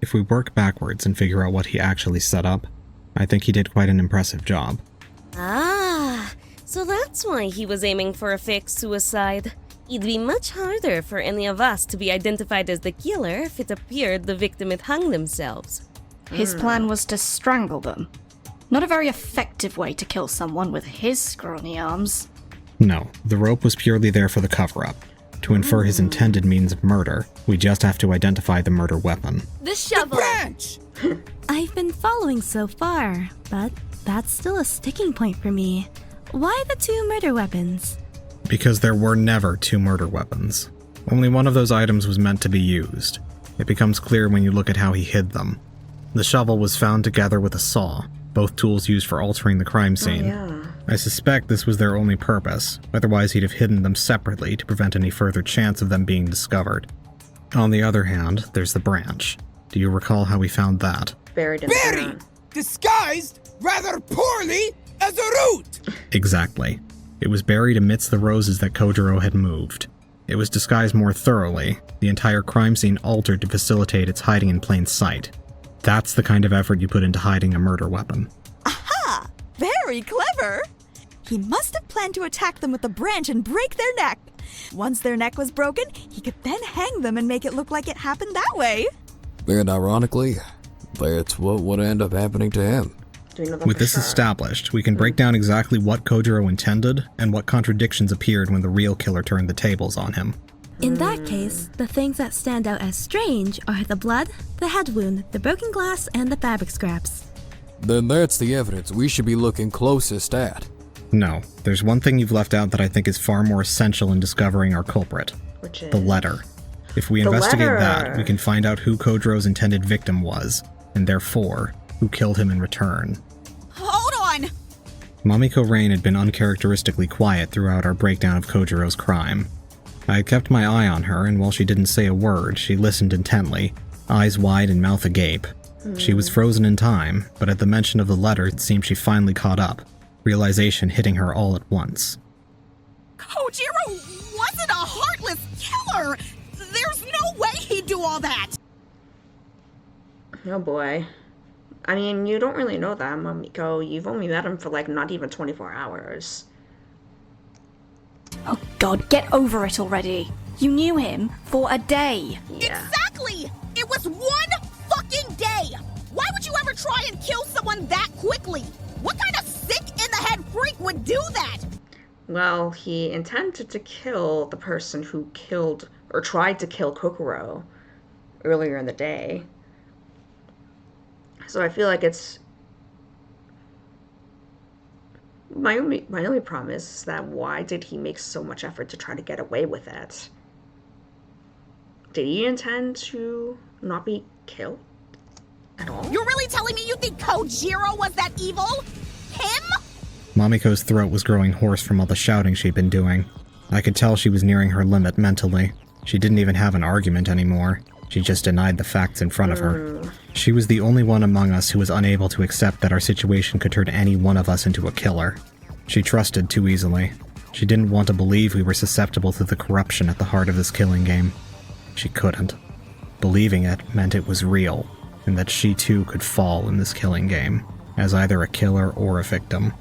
If we work backwards and figure out what he actually set up, I think he did quite an impressive job. Ah, so that's why he was aiming for a fake suicide. It'd be much harder for any of us to be identified as the killer if it appeared the victim had hung themselves. His plan was to strangle them. Not a very effective way to kill someone with his scrawny arms. No, the rope was purely there for the cover-up. To infer his intended means of murder, we just have to identify the murder weapon. The shovel! I've been following so far, but that's still a sticking point for me. Why the two murder weapons? Because there were never two murder weapons. Only one of those items was meant to be used. It becomes clear when you look at how he hid them. The shovel was found together with a saw, both tools used for altering the crime scene. Oh, yeah. I suspect this was their only purpose, otherwise he'd have hidden them separately to prevent any further chance of them being discovered. On the other hand, there's the branch. Do you recall how we found that? Buried in the ground. Disguised, rather poorly, as a root! Exactly. It was buried amidst the roses that Kojiro had moved. It was disguised more thoroughly, the entire crime scene altered to facilitate its hiding in plain sight. That's the kind of effort you put into hiding a murder weapon. Aha! Very clever! He must have planned to attack them with the branch and break their neck. Once their neck was broken, he could then hang them and make it look like it happened that way. And ironically, that's what would end up happening to him. With this established, we can break down exactly what Kojiro intended and what contradictions appeared when the real killer turned the tables on him. In that case, the things that stand out as strange are the blood, the head wound, the broken glass, and the fabric scraps. Then that's the evidence we should be looking closest at. No, there's one thing you've left out that I think is far more essential in discovering our culprit. Which is? The letter. If we investigate that, we can find out who Kojiro's intended victim was, and therefore, who killed him in return. Hold on! Mamiko Rain had been uncharacteristically quiet throughout our breakdown of Kojiro's crime. I had kept my eye on her, and while she didn't say a word, she listened intently, eyes wide and mouth agape. She was frozen in time, but at the mention of the letter, it seemed she finally caught up, realization hitting her all at once. Kojiro wasn't a heartless killer! There's no way he'd do all that! Oh boy. I mean, you don't really know that, Mamiko. You've only met him for like not even 24 hours. Oh god, get over it already. You knew him for a day. Yeah. Exactly! It was one fucking day! Why would you ever try and kill someone that quickly? What kind of sick-in-the-head freak would do that? Well, he intended to kill the person who killed, or tried to kill Kokoro earlier in the day. So I feel like it's... My only problem is that why did he make so much effort to try to get away with it? Did he intend to not be killed at all? You're really telling me you think Kojiro was that evil? Him? Mamiko's throat was growing hoarse from all the shouting she'd been doing. I could tell she was nearing her limit mentally. She didn't even have an argument anymore. She just denied the facts in front of her. She was the only one among us who was unable to accept that our situation could turn any one of us into a killer. She trusted too easily. She didn't want to believe we were susceptible to the corruption at the heart of this killing game. She couldn't. Believing it meant it was real, and that she too could fall in this killing game. as either a killer or a victim.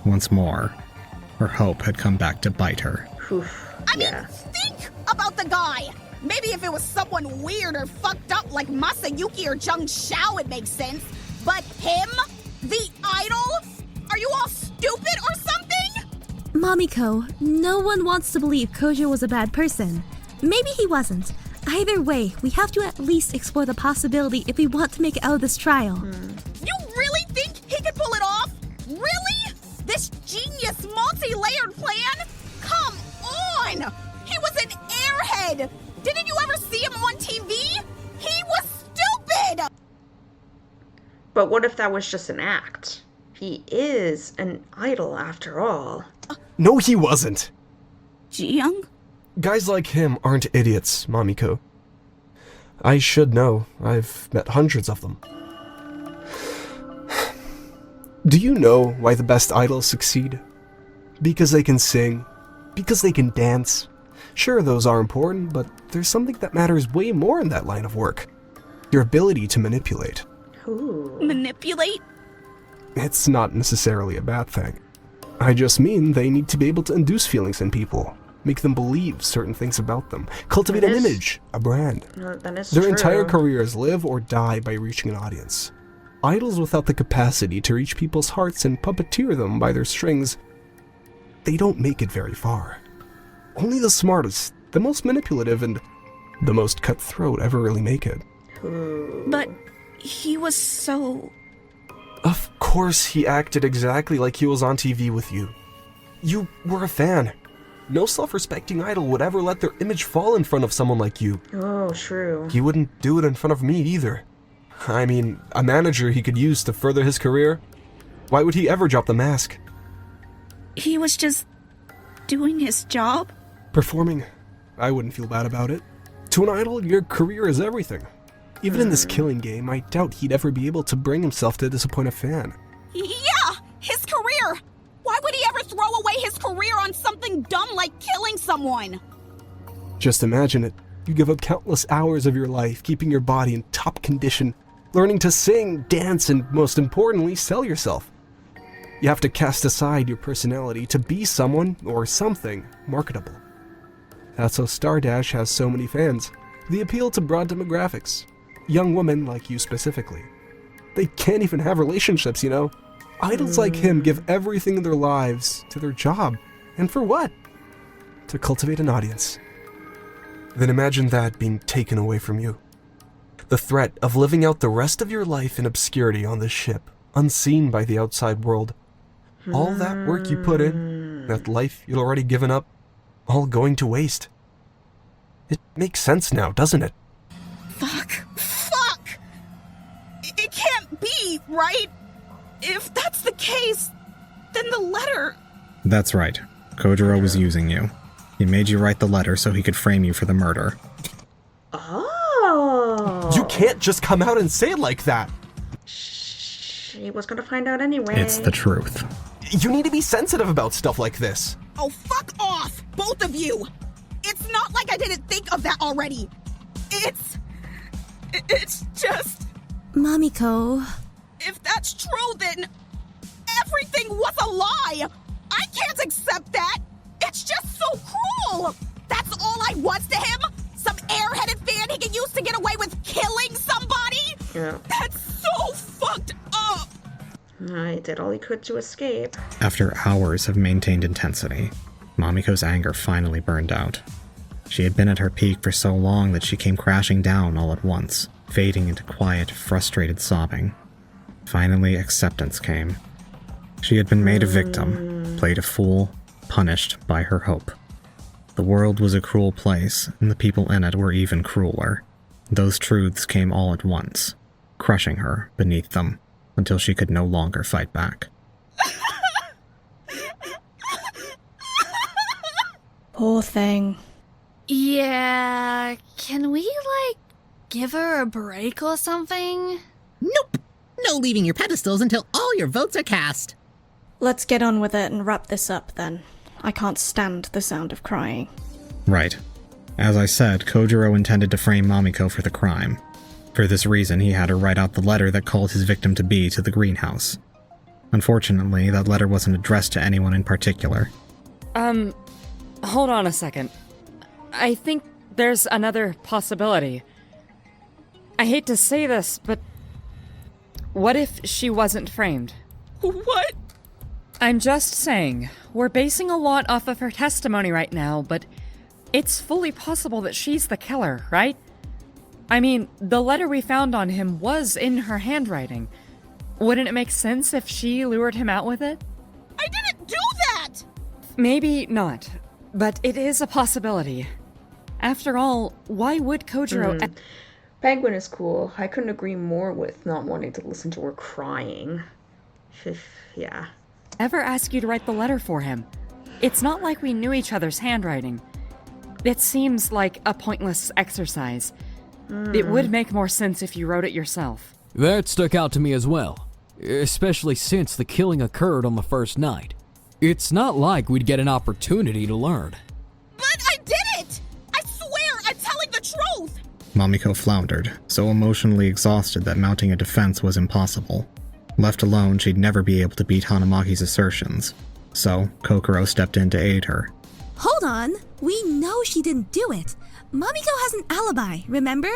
Once more, her hope had come back to bite her. I mean, think about the guy! Maybe if it was someone weird or fucked up like Masayuki or Jung Shao, it makes sense. But him? The idol? Are you all stupid or something? Mamiko, no one wants to believe Kojo was a bad person. Maybe he wasn't. Either way, we have to at least explore the possibility if we want to make it out of this trial. You really think he could pull it off? Really? This genius multi-layered plan? Come on! He was an airhead! Didn't you ever see him on TV? He was stupid! But what if that was just an act? He is an idol after all. No, he wasn't. Ji-young? Guys like him aren't idiots, Mamiko. I should know. I've met hundreds of them. Do you know why the best idols succeed? Because they can sing. Because they can dance. Sure, those are important, but there's something that matters way more in that line of work. Your ability to manipulate. Ooh. Manipulate? It's not necessarily a bad thing. I just mean they need to be able to induce feelings in people. Make them believe certain things about them. Cultivate an image, a brand. That is Their true. entire careers live or die by reaching an audience. Idols without the capacity to reach people's hearts and puppeteer them by their strings, they don't make it very far. Only the smartest, the most manipulative, and the most cutthroat ever really make it. But he was so... Of course he acted exactly like he was on TV with you. You were a fan. No self-respecting idol would ever let their image fall in front of someone like you. Oh, true. He wouldn't do it in front of me either. I mean, a manager he could use to further his career. Why would he ever drop the mask? He was just doing his job? Performing. I wouldn't feel bad about it. To an idol, your career is everything. Even in this killing game, I doubt he'd ever be able to bring himself to disappoint a fan. Yeah! His career! Why would he ever throw away his career on something dumb like killing someone? Just imagine it. You give up countless hours of your life keeping your body in top condition, learning to sing, dance, and most importantly, sell yourself. You have to cast aside your personality to be someone or something marketable. That's how Stardash has so many fans. The appeal to broad demographics. Young women like you specifically. They can't even have relationships, you know? Idols like him give everything in their lives to their job. And for what? To cultivate an audience. Then imagine that being taken away from you. The threat of living out the rest of your life in obscurity on this ship, unseen by the outside world. All that work you put in, that life you'd already given up, all going to waste. It makes sense now, doesn't it? Fuck! It can't be, right? If that's the case, then the letter... That's right. Kojiro was using you. He made you write the letter so he could frame you for the murder. Oh! You can't just come out and say it like that! She was gonna find out anyway. It's the truth. You need to be sensitive about stuff like this. Oh, fuck off! Both of you! It's not like I didn't think of that already! It's just... Mamiko... If that's true, then everything was a lie! I can't accept that! It's just so cruel! That's all I was to him? Some airheaded fan he can use to get away with killing somebody? Yeah. That's so fucked up! He did all he could to escape. After hours of maintained intensity, Mamiko's anger finally burned out. She had been at her peak for so long that she came crashing down all at once, fading into quiet, frustrated sobbing. Finally, acceptance came. She had been made a victim, played a fool, punished by her hope. The world was a cruel place, and the people in it were even crueler. Those truths came all at once, crushing her beneath them, until she could no longer fight back. Poor thing. Yeah, can we, give her a break or something? Nope! No leaving your pedestals until all your votes are cast. Let's get on with it and wrap this up, then. I can't stand the sound of crying. Right. As I said, Kojiro intended to frame Mamiko for the crime. For this reason, he had her write out the letter that called his victim to be to the greenhouse. Unfortunately, that letter wasn't addressed to anyone in particular. Hold on a second. I think there's another possibility. I hate to say this, but what if she wasn't framed? What? I'm just saying, we're basing a lot off of her testimony right now, but it's fully possible that she's the killer, right? I mean, the letter we found on him was in her handwriting. Wouldn't it make sense if she lured him out with it? I didn't do that! Maybe not, but it is a possibility. After all, why would Kojiro... Penguin is cool. I couldn't agree more with not wanting to listen to her crying. Yeah. Ever ask you to write the letter for him? It's not like we knew each other's handwriting. It seems like a pointless exercise. It would make more sense if you wrote it yourself. That stuck out to me as well, especially since the killing occurred on the first night. It's not like we'd get an opportunity to learn. But I did it! I swear I'm telling the truth! Mamiko floundered, so emotionally exhausted that mounting a defense was impossible. Left alone, she'd never be able to beat Hanamaki's assertions. So, Kokoro stepped in to aid her. Hold on! We know she didn't do it! Mamiko has an alibi, remember?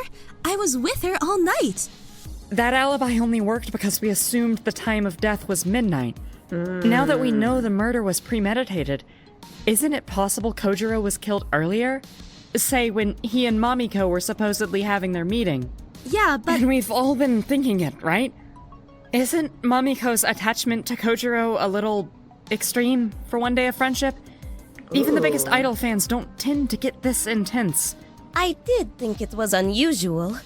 I was with her all night! That alibi only worked because we assumed the time of death was midnight. Now that we know the murder was premeditated, isn't it possible Kojiro was killed earlier? Say, when he and Mamiko were supposedly having their meeting. Yeah, but... And we've all been thinking it, right? Isn't Mamiko's attachment to Kojiro a little extreme for one day of friendship? Even the biggest Idol fans don't tend to get this intense. I did think it was unusual.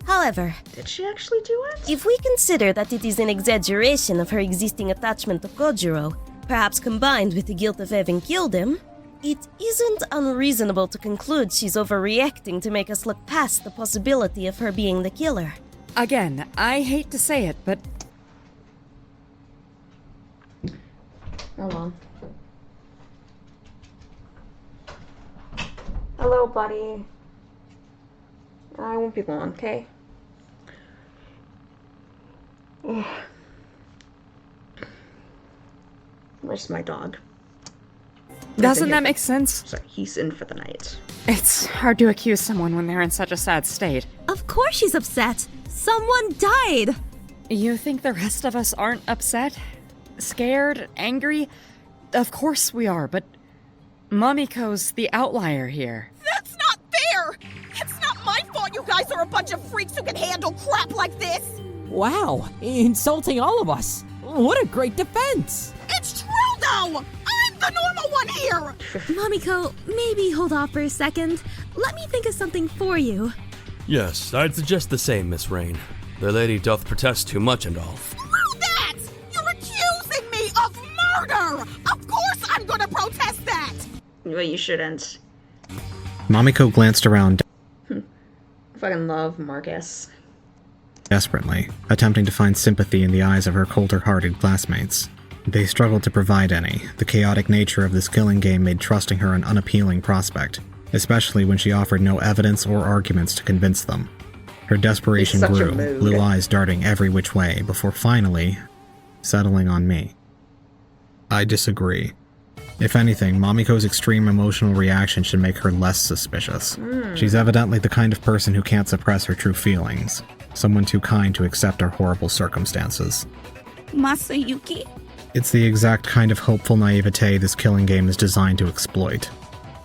However, did she actually do it? If we consider that it is an exaggeration of her existing attachment to Kojiro, perhaps combined with the guilt of having killed him, it isn't unreasonable to conclude she's overreacting to make us look past the possibility of her being the killer. Again, I hate to say it, but... Hold on. Hello, buddy. I won't be long, okay? Where's my dog? Doesn't that make sense? Sorry, he's in for the night. It's hard to accuse someone when they're in such a sad state. Of course she's upset! Someone died! You think the rest of us aren't upset? Scared? Angry? Of course we are, but Mamiko's the outlier here. That's not fair! It's not my fault you guys are a bunch of freaks who can handle crap like this! Wow, insulting all of us. What a great defense! It's true, though! I'm the normal one here! Mamiko, maybe hold off for a second. Let me think of something for you. Yes, I'd suggest the same, Miss Rain. The lady doth protest too much and all. Screw that! You're accusing me of murder! Of course I'm gonna protest that! Well, you shouldn't. Mamiko glanced around Fucking love Marcus. Desperately, attempting to find sympathy in the eyes of her colder-hearted classmates. They struggled to provide any. The chaotic nature of this killing game made trusting her an unappealing prospect, especially when she offered no evidence or arguments to convince them. Her desperation grew, blue eyes darting every which way, before finally settling on me. I disagree. If anything, Mamiko's extreme emotional reaction should make her less suspicious. She's evidently the kind of person who can't suppress her true feelings. Someone too kind to accept our horrible circumstances. Masayuki? It's the exact kind of hopeful naivete this killing game is designed to exploit.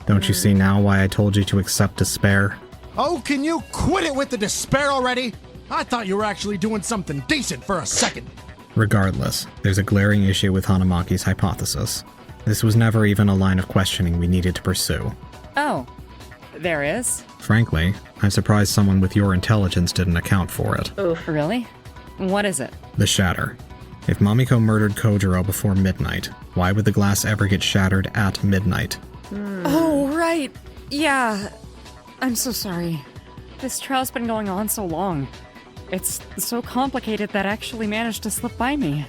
Don't you see now why I told you to accept despair? Oh, can you quit it with the despair already? I thought you were actually doing something decent for a second. Regardless, there's a glaring issue with Hanamaki's hypothesis. This was never even a line of questioning we needed to pursue. Oh, there is? Frankly, I'm surprised someone with your intelligence didn't account for it. Oof. Really? What is it? The shatter. If Mamiko murdered Kojiro before midnight, why would the glass ever get shattered at midnight? Oh, right. Yeah. I'm so sorry. This trial's been going on so long. It's so complicated that I actually managed to slip by me.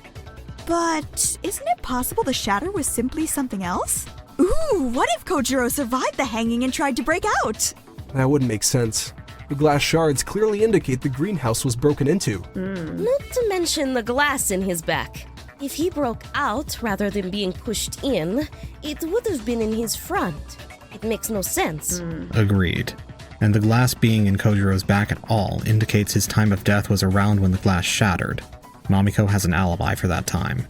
But isn't it possible the shatter was simply something else? Ooh, what if Kojiro survived the hanging and tried to break out? That wouldn't make sense. The glass shards clearly indicate the greenhouse was broken into. Not to mention the glass in his back. If he broke out rather than being pushed in, it would have been in his front. It makes no sense. Agreed. And the glass being in Kojiro's back at all indicates his time of death was around when the glass shattered. Mamiko has an alibi for that time.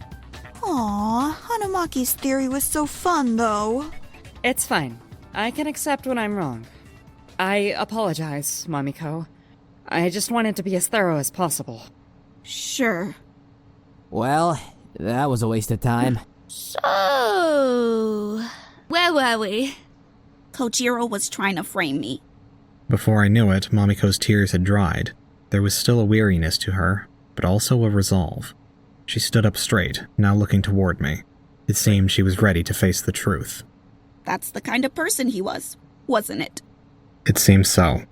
Aww, Hanamaki's theory was so fun, though. It's fine. I can accept when I'm wrong. I apologize, Mamiko. I just wanted to be as thorough as possible. Sure. Well, that was a waste of time. So, where were we? Kojiro was trying to frame me. Before I knew it, Mamiko's tears had dried. There was still a weariness to her, but also a resolve. She stood up straight, now looking toward me. It seemed she was ready to face the truth. That's the kind of person he was, wasn't it? It seems so.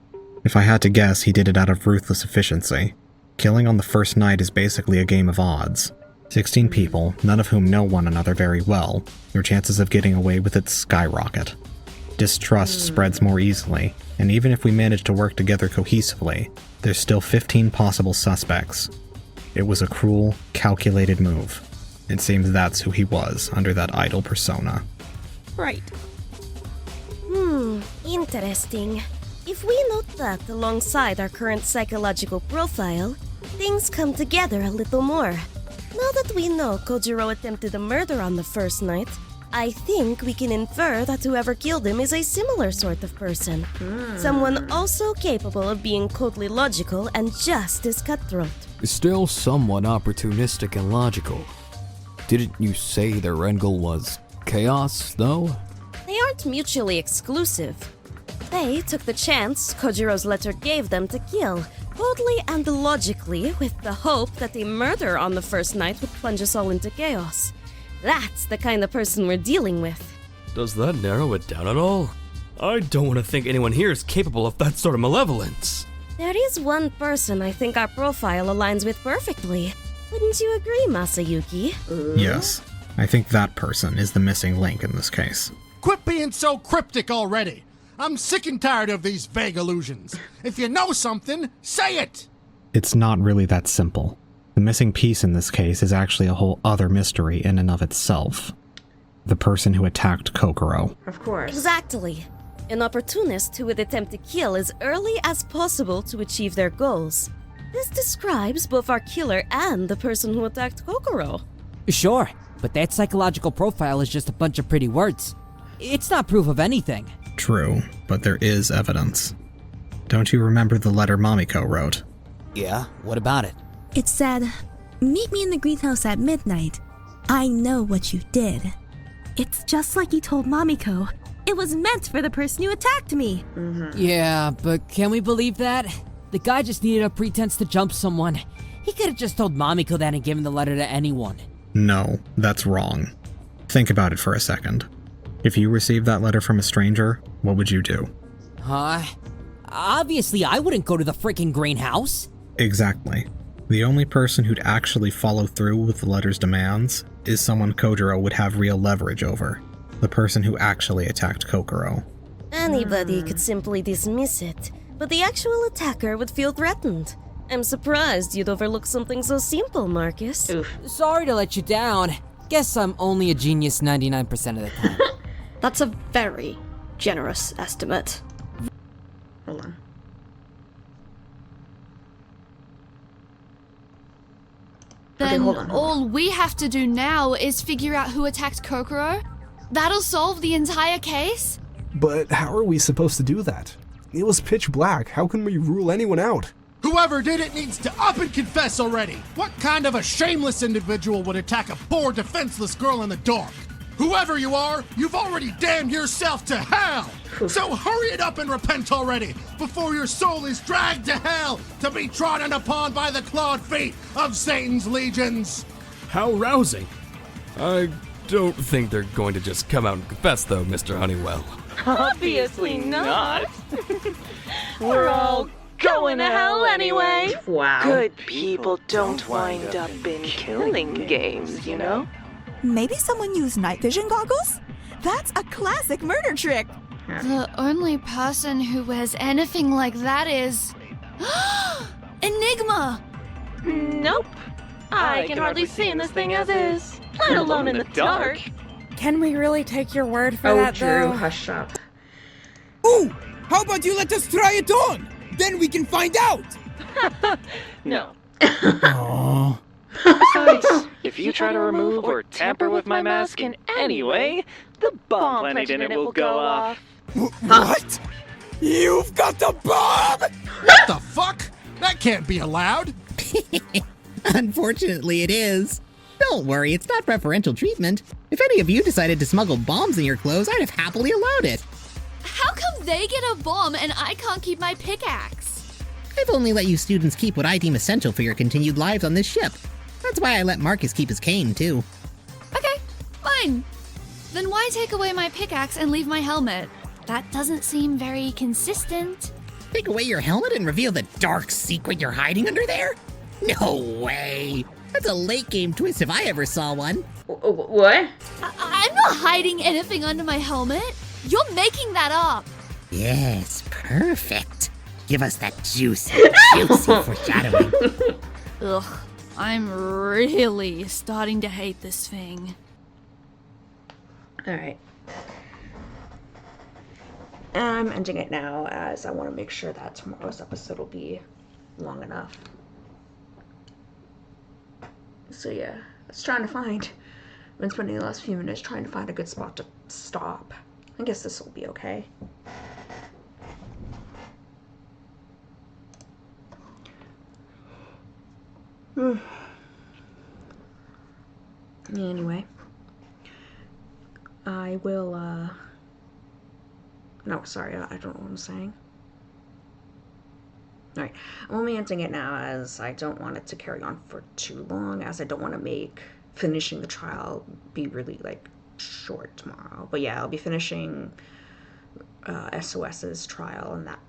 If I had to guess, he did it out of ruthless efficiency. Killing on the first night is basically a game of odds. 16 people, none of whom know one another very well, your chances of getting away with it skyrocket. Distrust spreads more easily, and even if we manage to work together cohesively, there's still 15 possible suspects. It was a cruel, calculated move. It seems that's who he was under that idol persona. Right. Interesting. If we note that alongside our current psychological profile, things come together a little more. Now that we know Kojiro attempted a murder on the first night, I think we can infer that whoever killed him is a similar sort of person. Someone also capable of being coldly logical and just as cutthroat. Still somewhat opportunistic and logical. Didn't you say their end goal was chaos, though? They aren't mutually exclusive. They took the chance Kojiro's letter gave them to kill, boldly and logically, with the hope that a murder on the first night would plunge us all into chaos. That's the kind of person we're dealing with. Does that narrow it down at all? I don't want to think anyone here is capable of that sort of malevolence. There is one person I think our profile aligns with perfectly. Wouldn't you agree, Masayuki? Yes, I think that person is the missing link in this case. Quit being so cryptic already. I'm sick and tired of these vague illusions. If you know something, say it! It's not really that simple. The missing piece in this case is actually a whole other mystery in and of itself. The person who attacked Kokoro. Of course. Exactly. An opportunist who would attempt to kill as early as possible to achieve their goals. This describes both our killer and the person who attacked Kokoro. Sure, but that psychological profile is just a bunch of pretty words. It's not proof of anything. True, but there is evidence. Don't you remember the letter Mamiko wrote? Yeah, what about it? It said, "Meet me in the greenhouse at midnight. I know what you did." It's just like you told Mamiko. It was meant for the person who attacked me. Yeah, but can we believe that? The guy just needed a pretense to jump someone. He could have just told Mamiko that and given the letter to anyone. No, that's wrong. Think about it for a second. If you received that letter from a stranger, what would you do? Obviously I wouldn't go to the freaking greenhouse. Exactly. The only person who'd actually follow through with the letter's demands is someone Kojiro would have real leverage over. The person who actually attacked Kokoro. Anybody could simply dismiss it, but the actual attacker would feel threatened. I'm surprised you'd overlook something so simple, Marcus. Sorry to let you down. Guess I'm only a genius 99% of the time. That's a very generous estimate. Hold on. Then hold on. all we have to do now is figure out who attacked Kokoro? That'll solve the entire case? But how are we supposed to do that? It was pitch black. How can we rule anyone out? Whoever did it needs to up and confess already! What kind of a shameless individual would attack a poor, defenseless girl in the dark? Whoever you are, you've already damned yourself to hell! So hurry it up and repent already, before your soul is dragged to hell to be trodden upon by the clawed feet of Satan's legions! How rousing. I don't think they're going to just come out and confess, though, Mr. Honeywell. Obviously not. We're all going to hell anyway. Wow. Good people don't wind up in killing games, you know? Maybe someone used night vision goggles? That's a classic murder trick. The only person who wears anything like that is... Enigma! Nope. I can hardly see in this thing as is, let alone in the dark. Can we really take your word for Oh, that, Drew, though? hush up. Ooh! How about you let us try it on? Then we can find out! No. Aww. Besides, if you try to remove or tamper with my mask in any way, the bomb planted in it will go off. What? You've got the bomb?! What the fuck? That can't be allowed. Unfortunately, it is. Don't worry, it's not preferential treatment. If any of you decided to smuggle bombs in your clothes, I'd have happily allowed it. How come they get a bomb and I can't keep my pickaxe? I've only let you students keep what I deem essential for your continued lives on this ship. That's why I let Marcus keep his cane, too. Okay, fine. Then why take away my pickaxe and leave my helmet? That doesn't seem very consistent. Take away your helmet and reveal the dark secret you're hiding under there? No way! That's a late game twist if I ever saw one. What? I'm not hiding anything under my helmet. You're making that up. Yes, perfect. Give us that juicy foreshadowing. Ugh, I'm really starting to hate this thing. Alright. I'm ending it now as I want to make sure that tomorrow's episode will be long enough. So yeah, I was trying to find... I've been spending the last few minutes trying to find a good spot to stop. I guess this will be okay. Anyway. I will, No, sorry, I don't know what I'm saying. Alright, I'm only ending it now as I don't want it to carry on for too long, as I don't want to make finishing the trial be really, like, short tomorrow. But yeah, I'll be finishing S.O.S.'s trial, and that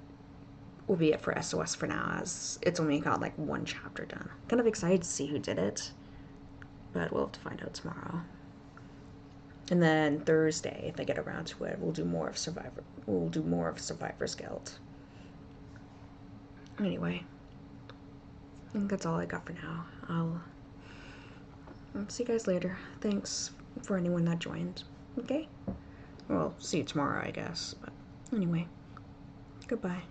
will be it for S.O.S. for now, as it's only got, like, one chapter done. I'm kind of excited to see who did it, but we'll have to find out tomorrow. And then Thursday, if I get around to it, we'll do more of Survivor's Guild. Anyway, I think that's all I got for now. I'll see you guys later. Thanks for anyone that joined. Okay? Well, see you tomorrow, I guess. But anyway, goodbye.